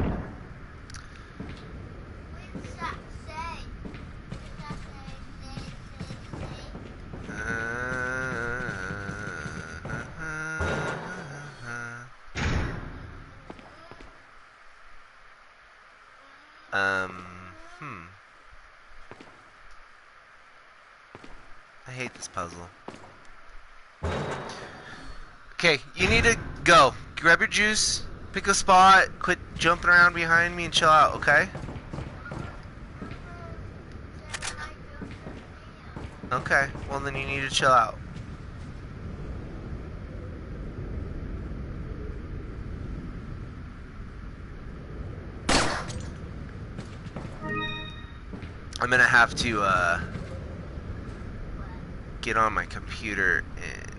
does that say? What does that say? Um, hmm. puzzle. Okay, you need to go. Grab your juice, pick a spot, quit jumping around behind me, and chill out, okay? Okay, well then you need to chill out. I'm gonna have to get on my computer and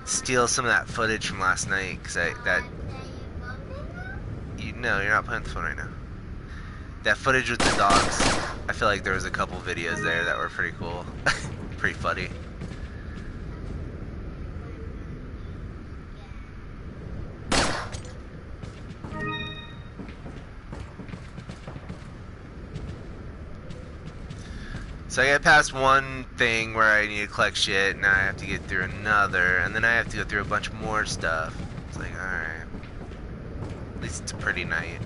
steal some of that footage from last night, cause no, you're not playing with the phone right now. That footage with the dogs, I feel like there was a couple videos there that were pretty cool, pretty funny. So I get past one thing where I need to collect shit, now I have to get through another, and then I have to go through a bunch more stuff. It's like, alright. At least it's a pretty night.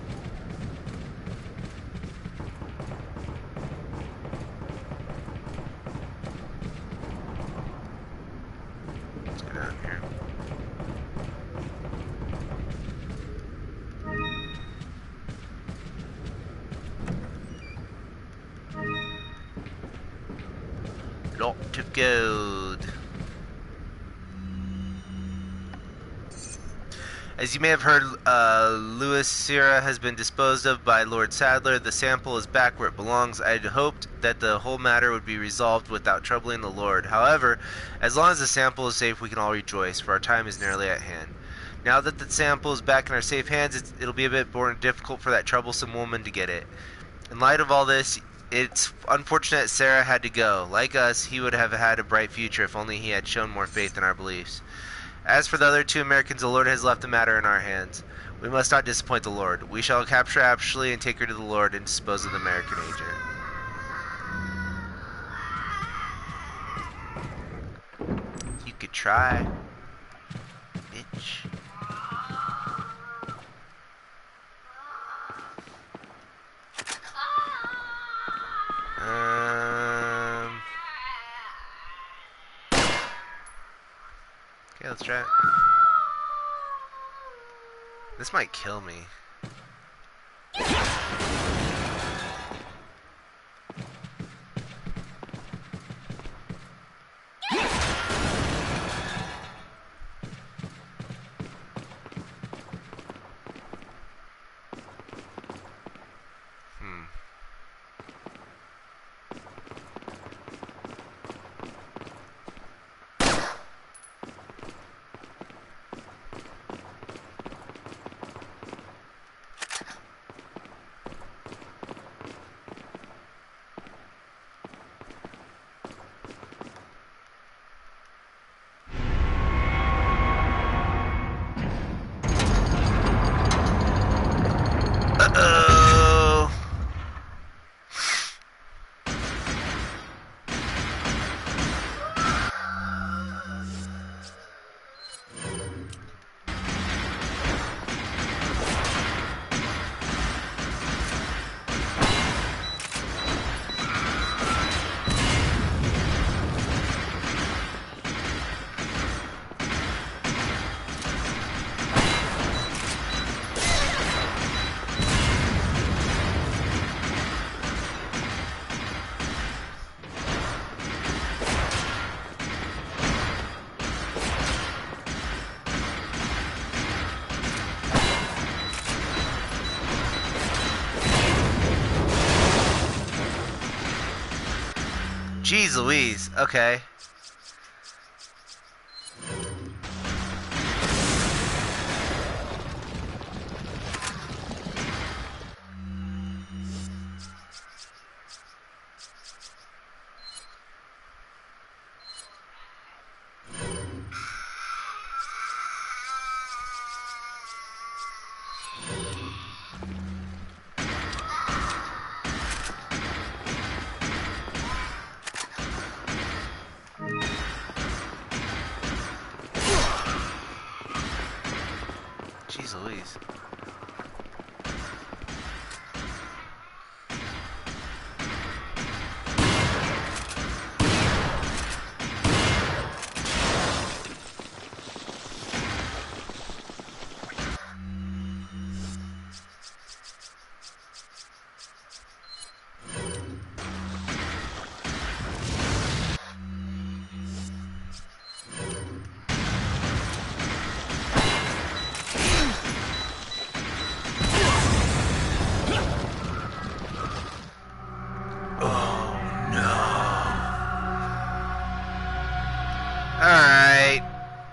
Let's go down here. Lot of gold. As you may have heard, Louis Sierra has been disposed of by Lord Sadler. The sample is back where it belongs. I had hoped that the whole matter would be resolved without troubling the Lord. However, as long as the sample is safe, we can all rejoice, for our time is nearly at hand. Now that the sample is back in our safe hands, it'll be a bit more difficult for that troublesome woman to get it. In light of all this, it's unfortunate Sarah had to go. Like us, he would have had a bright future if only he had shown more faith in our beliefs. As for the other two Americans, the Lord has left the matter in our hands. We must not disappoint the Lord. We shall capture Ashley and take her to the Lord and dispose of the American agent. You could try, bitch. Okay, let's try it. This might kill me. Uh-oh. Jeez Louise, okay. Jeez Louise.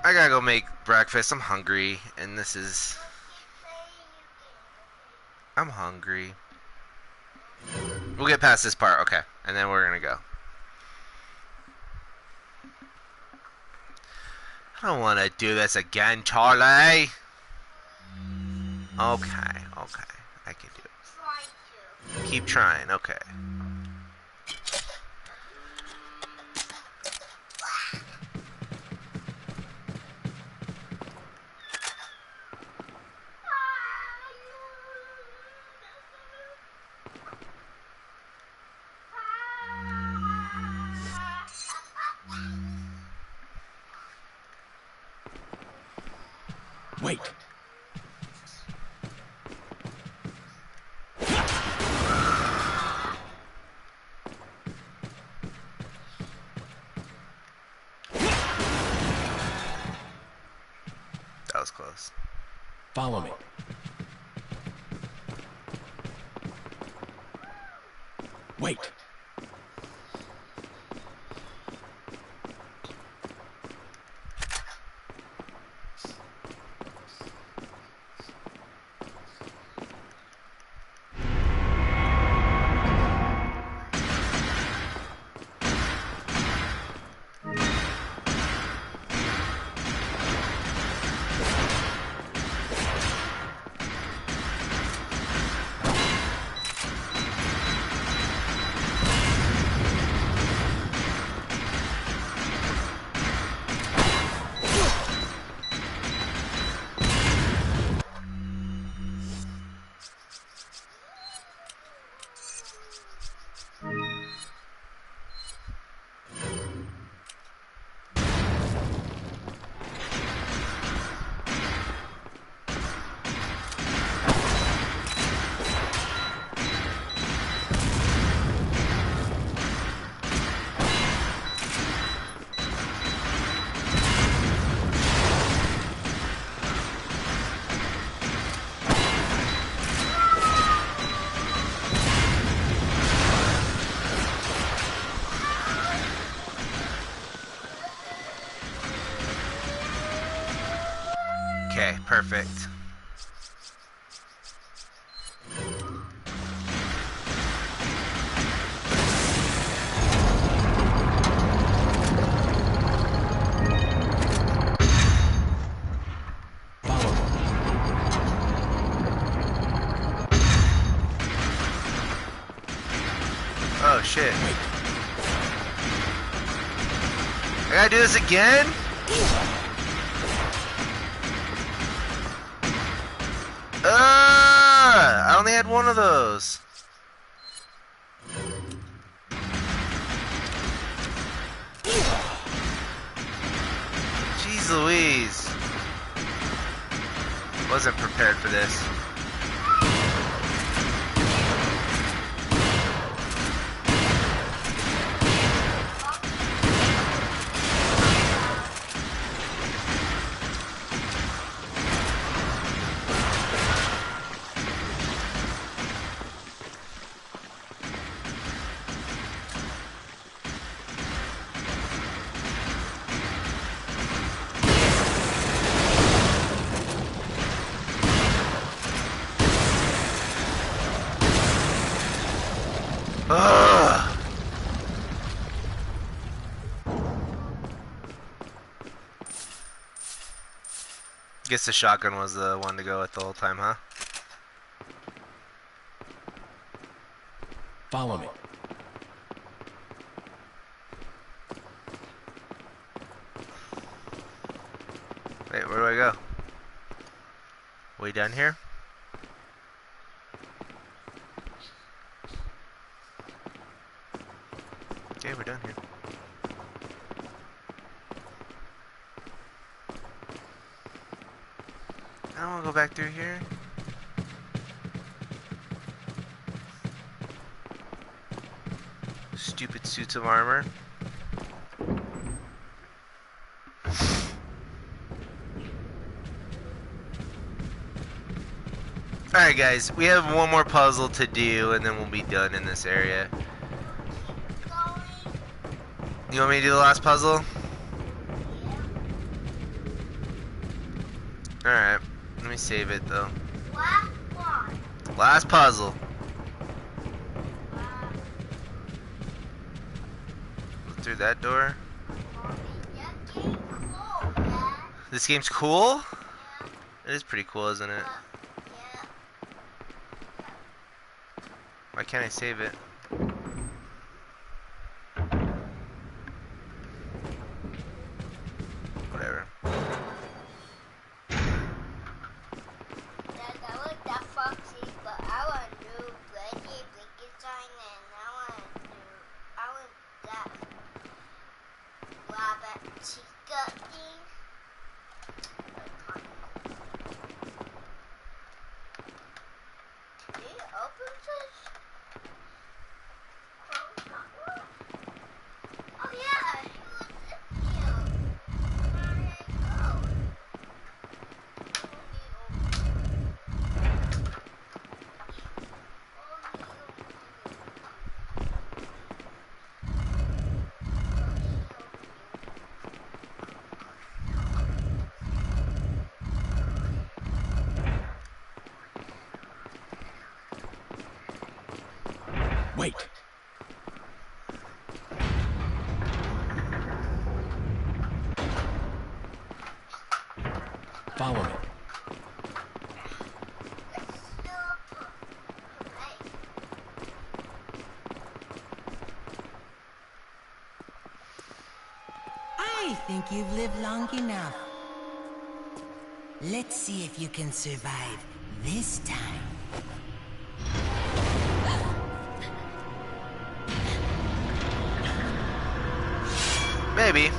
I gotta go make breakfast. I'm hungry, and this is... I'm hungry. We'll get past this part, okay, and then we're gonna go. I don't want to do this again, Charlie. Okay, I can do it. Keep trying, okay. Wait. That was close. Follow me. Wait. Okay, perfect. Oh shit. I gotta do this again? I only had one of those. Jeez Louise. Wasn't prepared for this. Ugh. Guess the shotgun was the one to go with the whole time, huh? Follow me. Wait, where do I go? Way down here? Okay, we're done here. I don't want to go back through here. Stupid suits of armor. Alright guys, we have one more puzzle to do and then we'll be done in this area. You want me to do the last puzzle? Alright, let me save it though. Last one. Last puzzle. Through that door. This game's cool? It is pretty cool, isn't it? Why can't I save it? Whatever. That was that foxy, but I want to do Reggie Blinkenstein, and I want that rabbit chica thing. Did you open this? Oh yeah, it was cute. Where did it go? Wait. Follow me. I think you've lived long enough. Let's see if you can survive this time. Maybe.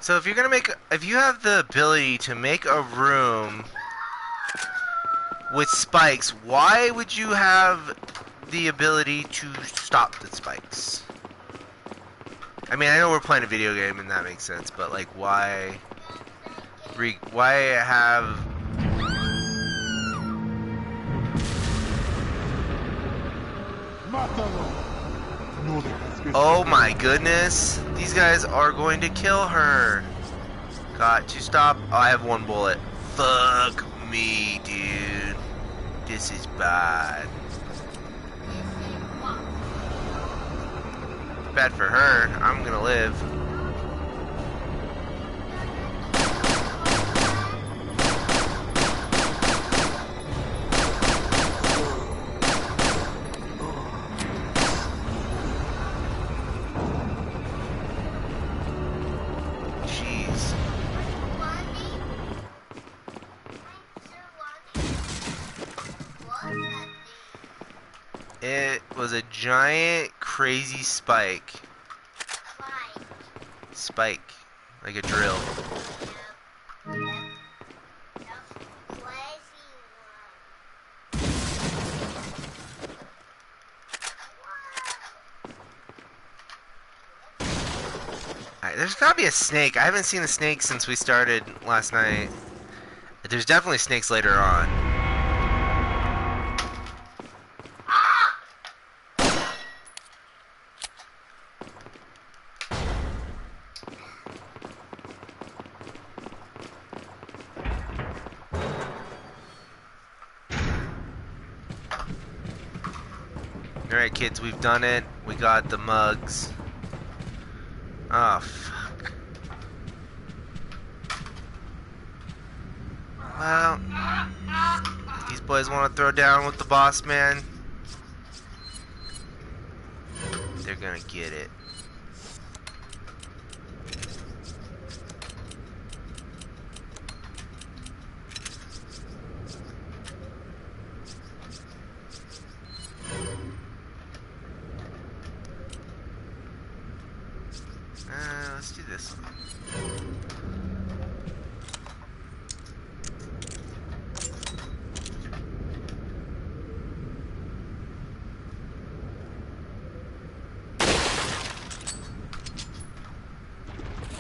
So if you're gonna if you have the ability to make a room with spikes, why would you have the ability to stop the spikes? I mean, I know we're playing a video game and that makes sense, but like, why have? Oh my goodness, these guys are going to kill her. Got to stop. Oh, I have one bullet. Fuck me, dude. This is bad. Bad for her. I'm gonna live. It was a giant, crazy spike. Spike. Like a drill. Alright, there's gotta be a snake. I haven't seen the snake since we started last night. There's definitely snakes later on. Alright kids, we've done it. We got the mugs. Oh, fuck. Well, these boys want to throw down with the boss man. They're gonna get it. Let's do this one.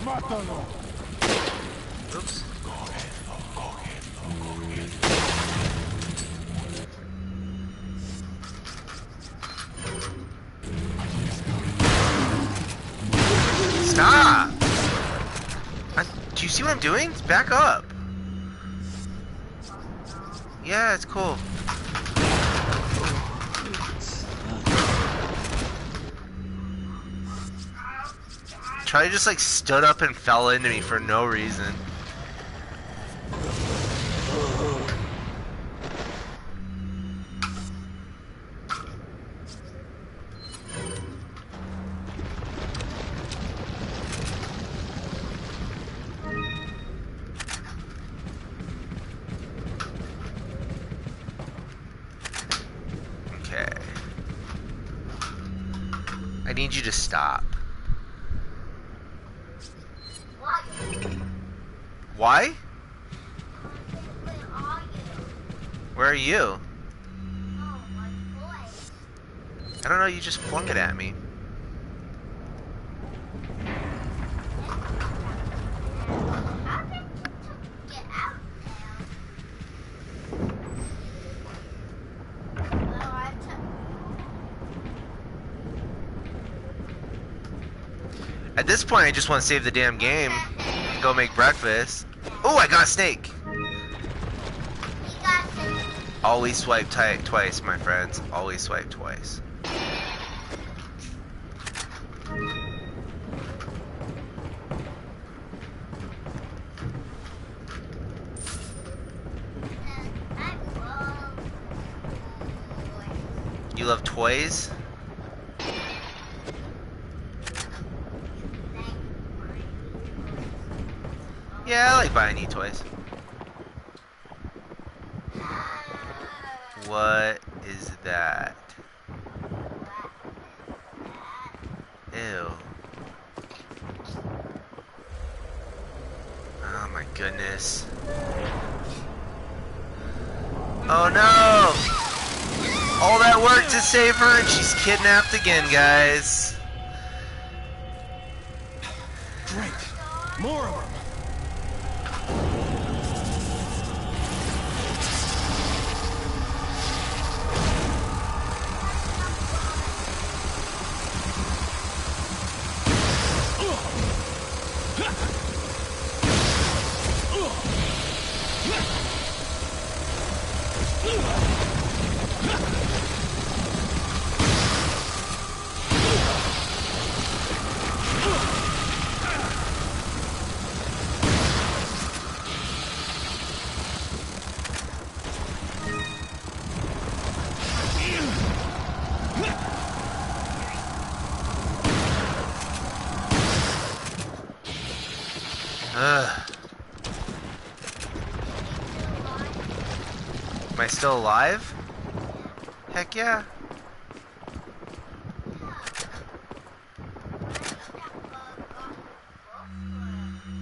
Mátalo. Oops. Stop! Do you see what I'm doing? Back up. Yeah, it's cool. Charlie just like stood up and fell into me for no reason. Okay. I need you to stop. Why? Where are you? I don't know, you just flung it at me. At this point, I just want to save the damn game and go make breakfast. Oh, I got a snake! Always swipe twice, my friends. Always swipe twice. You love toys? Yeah, I like buying you toys. What is that? Ew. Oh my goodness. Oh no! All that work to save her and she's kidnapped again, guys. Great. More of them. Ugh. Am I still alive? Heck yeah.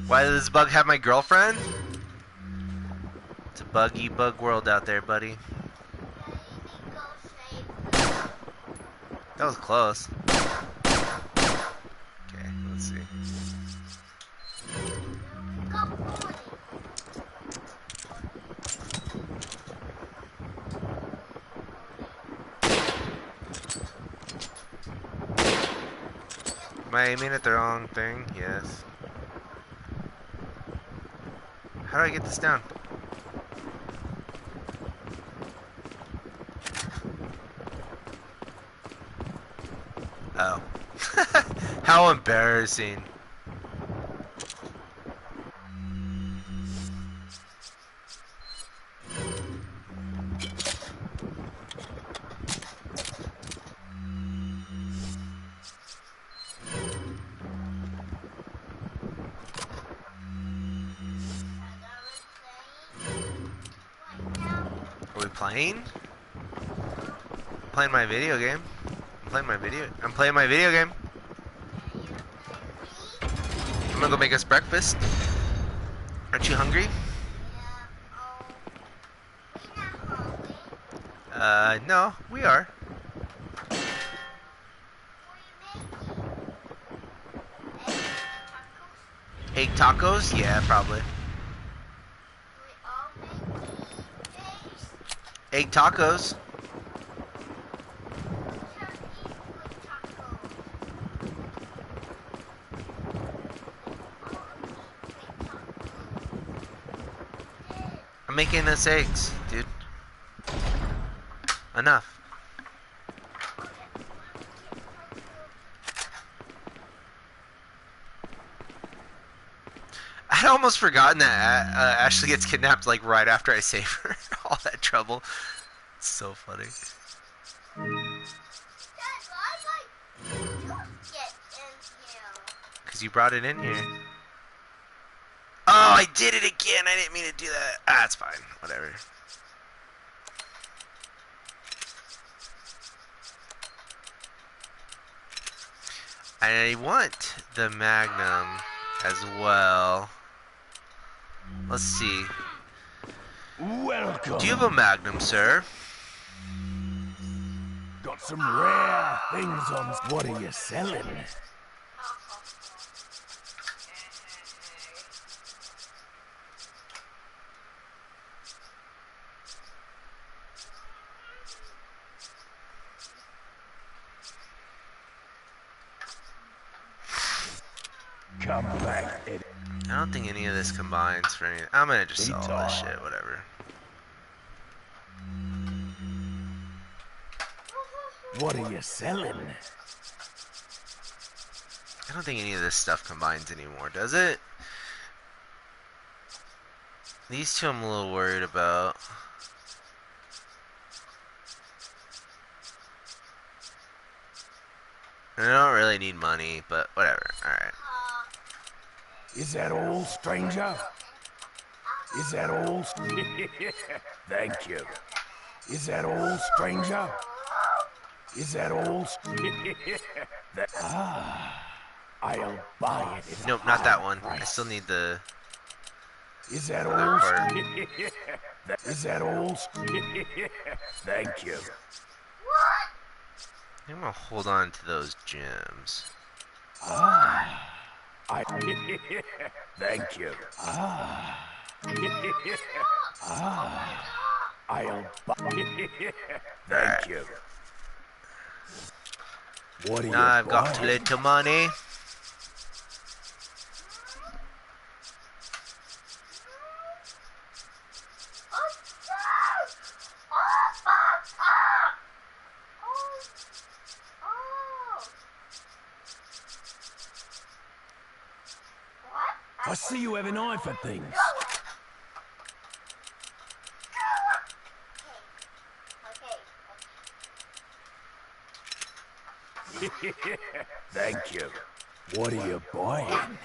Why does this bug have my girlfriend? It's a buggy bug world out there, buddy. That was close. Okay, let's see. Am I aiming at the wrong thing? Yes. How do I get this down? Oh. How embarrassing. Are we playing? I'm playing my video game. I'm playing my video game. I'm gonna go make us breakfast. Aren't you hungry? No, we are. Egg tacos? Yeah, probably. We all make eggs. Egg tacos? Shall eat with tacos. I'm making us eggs, dude. Enough. I'd almost forgotten that Ashley gets kidnapped like right after I save her. All that trouble. It's so funny. Dad, why did I get in here? Because you brought it in here. Oh, I did it again. I didn't mean to do that. Ah, it's fine. Whatever. I want the Magnum as well. Let's see. Welcome. Do you have a Magnum, sir? Got some rare things on. What are you selling? Come back, Eddie. I don't think any of this combines for anything. I'm gonna just sell all this shit, whatever. What are you selling? I don't think any of this stuff combines anymore, does it? These two I'm a little worried about. I don't really need money, but whatever. Alright. Is that all, stranger? Is that all? Thank you. Is that all, stranger? Is that all? I'll buy it. At Nope, a not that high one. price. I still need the... Is that other all? part. Is that all? Thank you. I'm gonna hold on to those gems. Thank you. I'll buy. Thank you. What are you Now I've got a buying? little money. I see you have an eye for things. Thank you. What are you buying?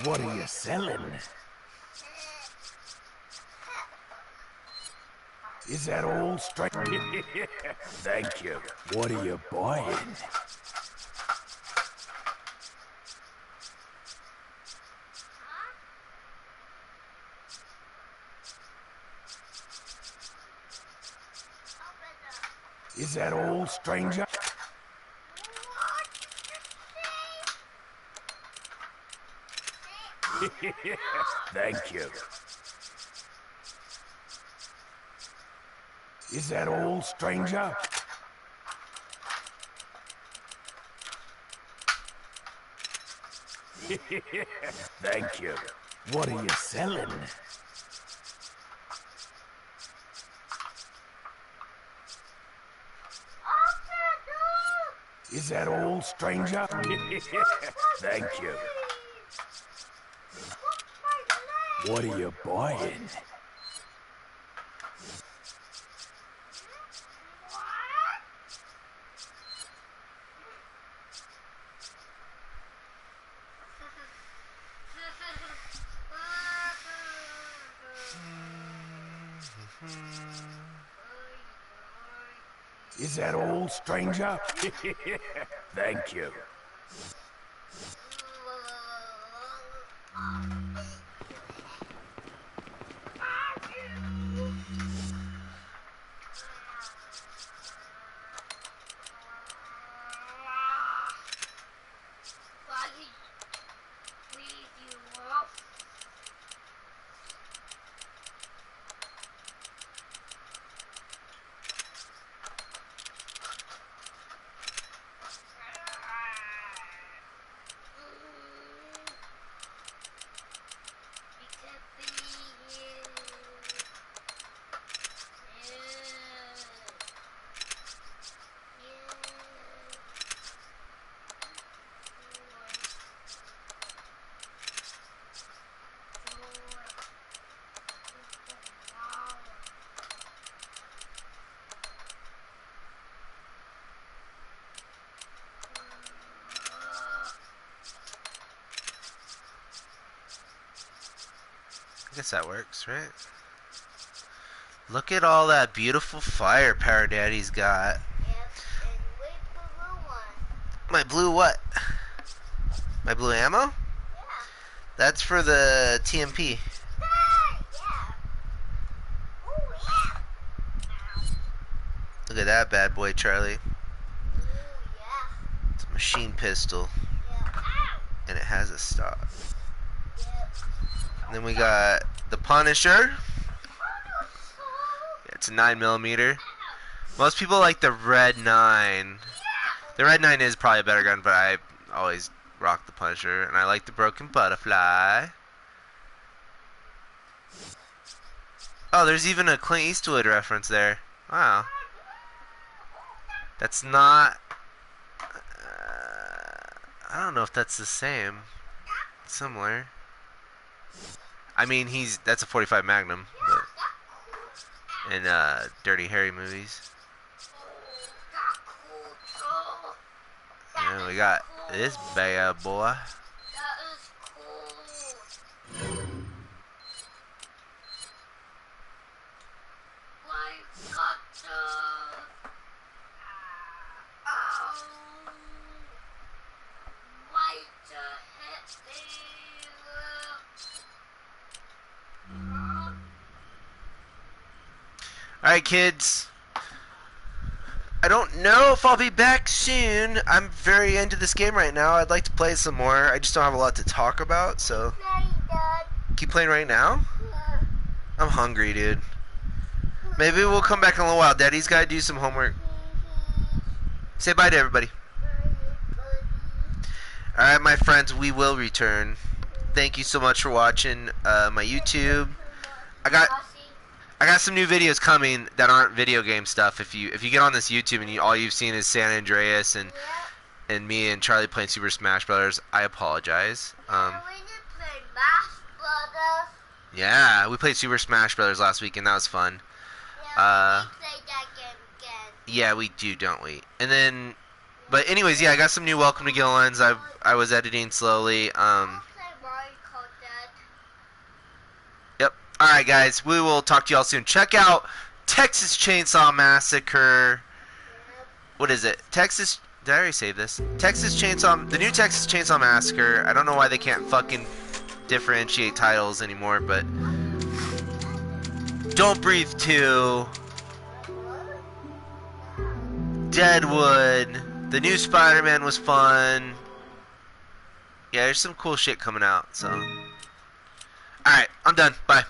What are you selling? Is that all straight? Thank you. What are you buying? Is that all, stranger? Thank you. Is that all, stranger? Thank you. What are you selling? Is that all, stranger? Thank you. What are you buying? Is that all, stranger? Thank you. I guess that works, right? Look at all that beautiful firepower Daddy's got. Yep, and wait for the blue one. My blue what? My blue ammo? Yeah. That's for the TMP. Yeah. Oh, yeah. Look at that bad boy, Charlie. Oh, yeah. It's a machine pistol, Yeah. Ow. and it has a stock. Yep. And then we got the Punisher. It's a 9mm. Most people like the Red 9. The Red 9 is probably a better gun, but I always rock the Punisher. And I like the Broken Butterfly. Oh, there's even a Clint Eastwood reference there. Wow. That's not... I don't know if that's the same. Similar. I mean, that's a .45 Magnum, but in Dirty Harry movies. And we got this bad boy. That is cool. Like got why to hit Alright, kids. I don't know if I'll be back soon. I'm very into this game right now. I'd like to play some more. I just don't have a lot to talk about, so... Keep playing right now? I'm hungry, dude. Maybe we'll come back in a little while. Daddy's got to do some homework. Say bye to everybody. Alright, my friends, we will return. Thank you so much for watching my YouTube. I got some new videos coming that aren't video game stuff. If you get on this YouTube and all you've seen is San Andreas and me and Charlie playing Super Smash Brothers, I apologize. Yeah, we played Super Smash Brothers last week and that was fun. Yeah, we play that game again. Yeah, we do, don't we? And then, but anyways, yeah, I got some new Welcome to Gilliland's. I was editing slowly. Yep. All right, guys. We will talk to y'all soon. Check out Texas Chainsaw Massacre. What is it? Did I already save this? The new Texas Chainsaw Massacre. I don't know why they can't fucking differentiate titles anymore, but Don't Breathe 2. Deadwood. The new Spider-Man was fun. Yeah, there's some cool shit coming out, so. Alright, I'm done. Bye.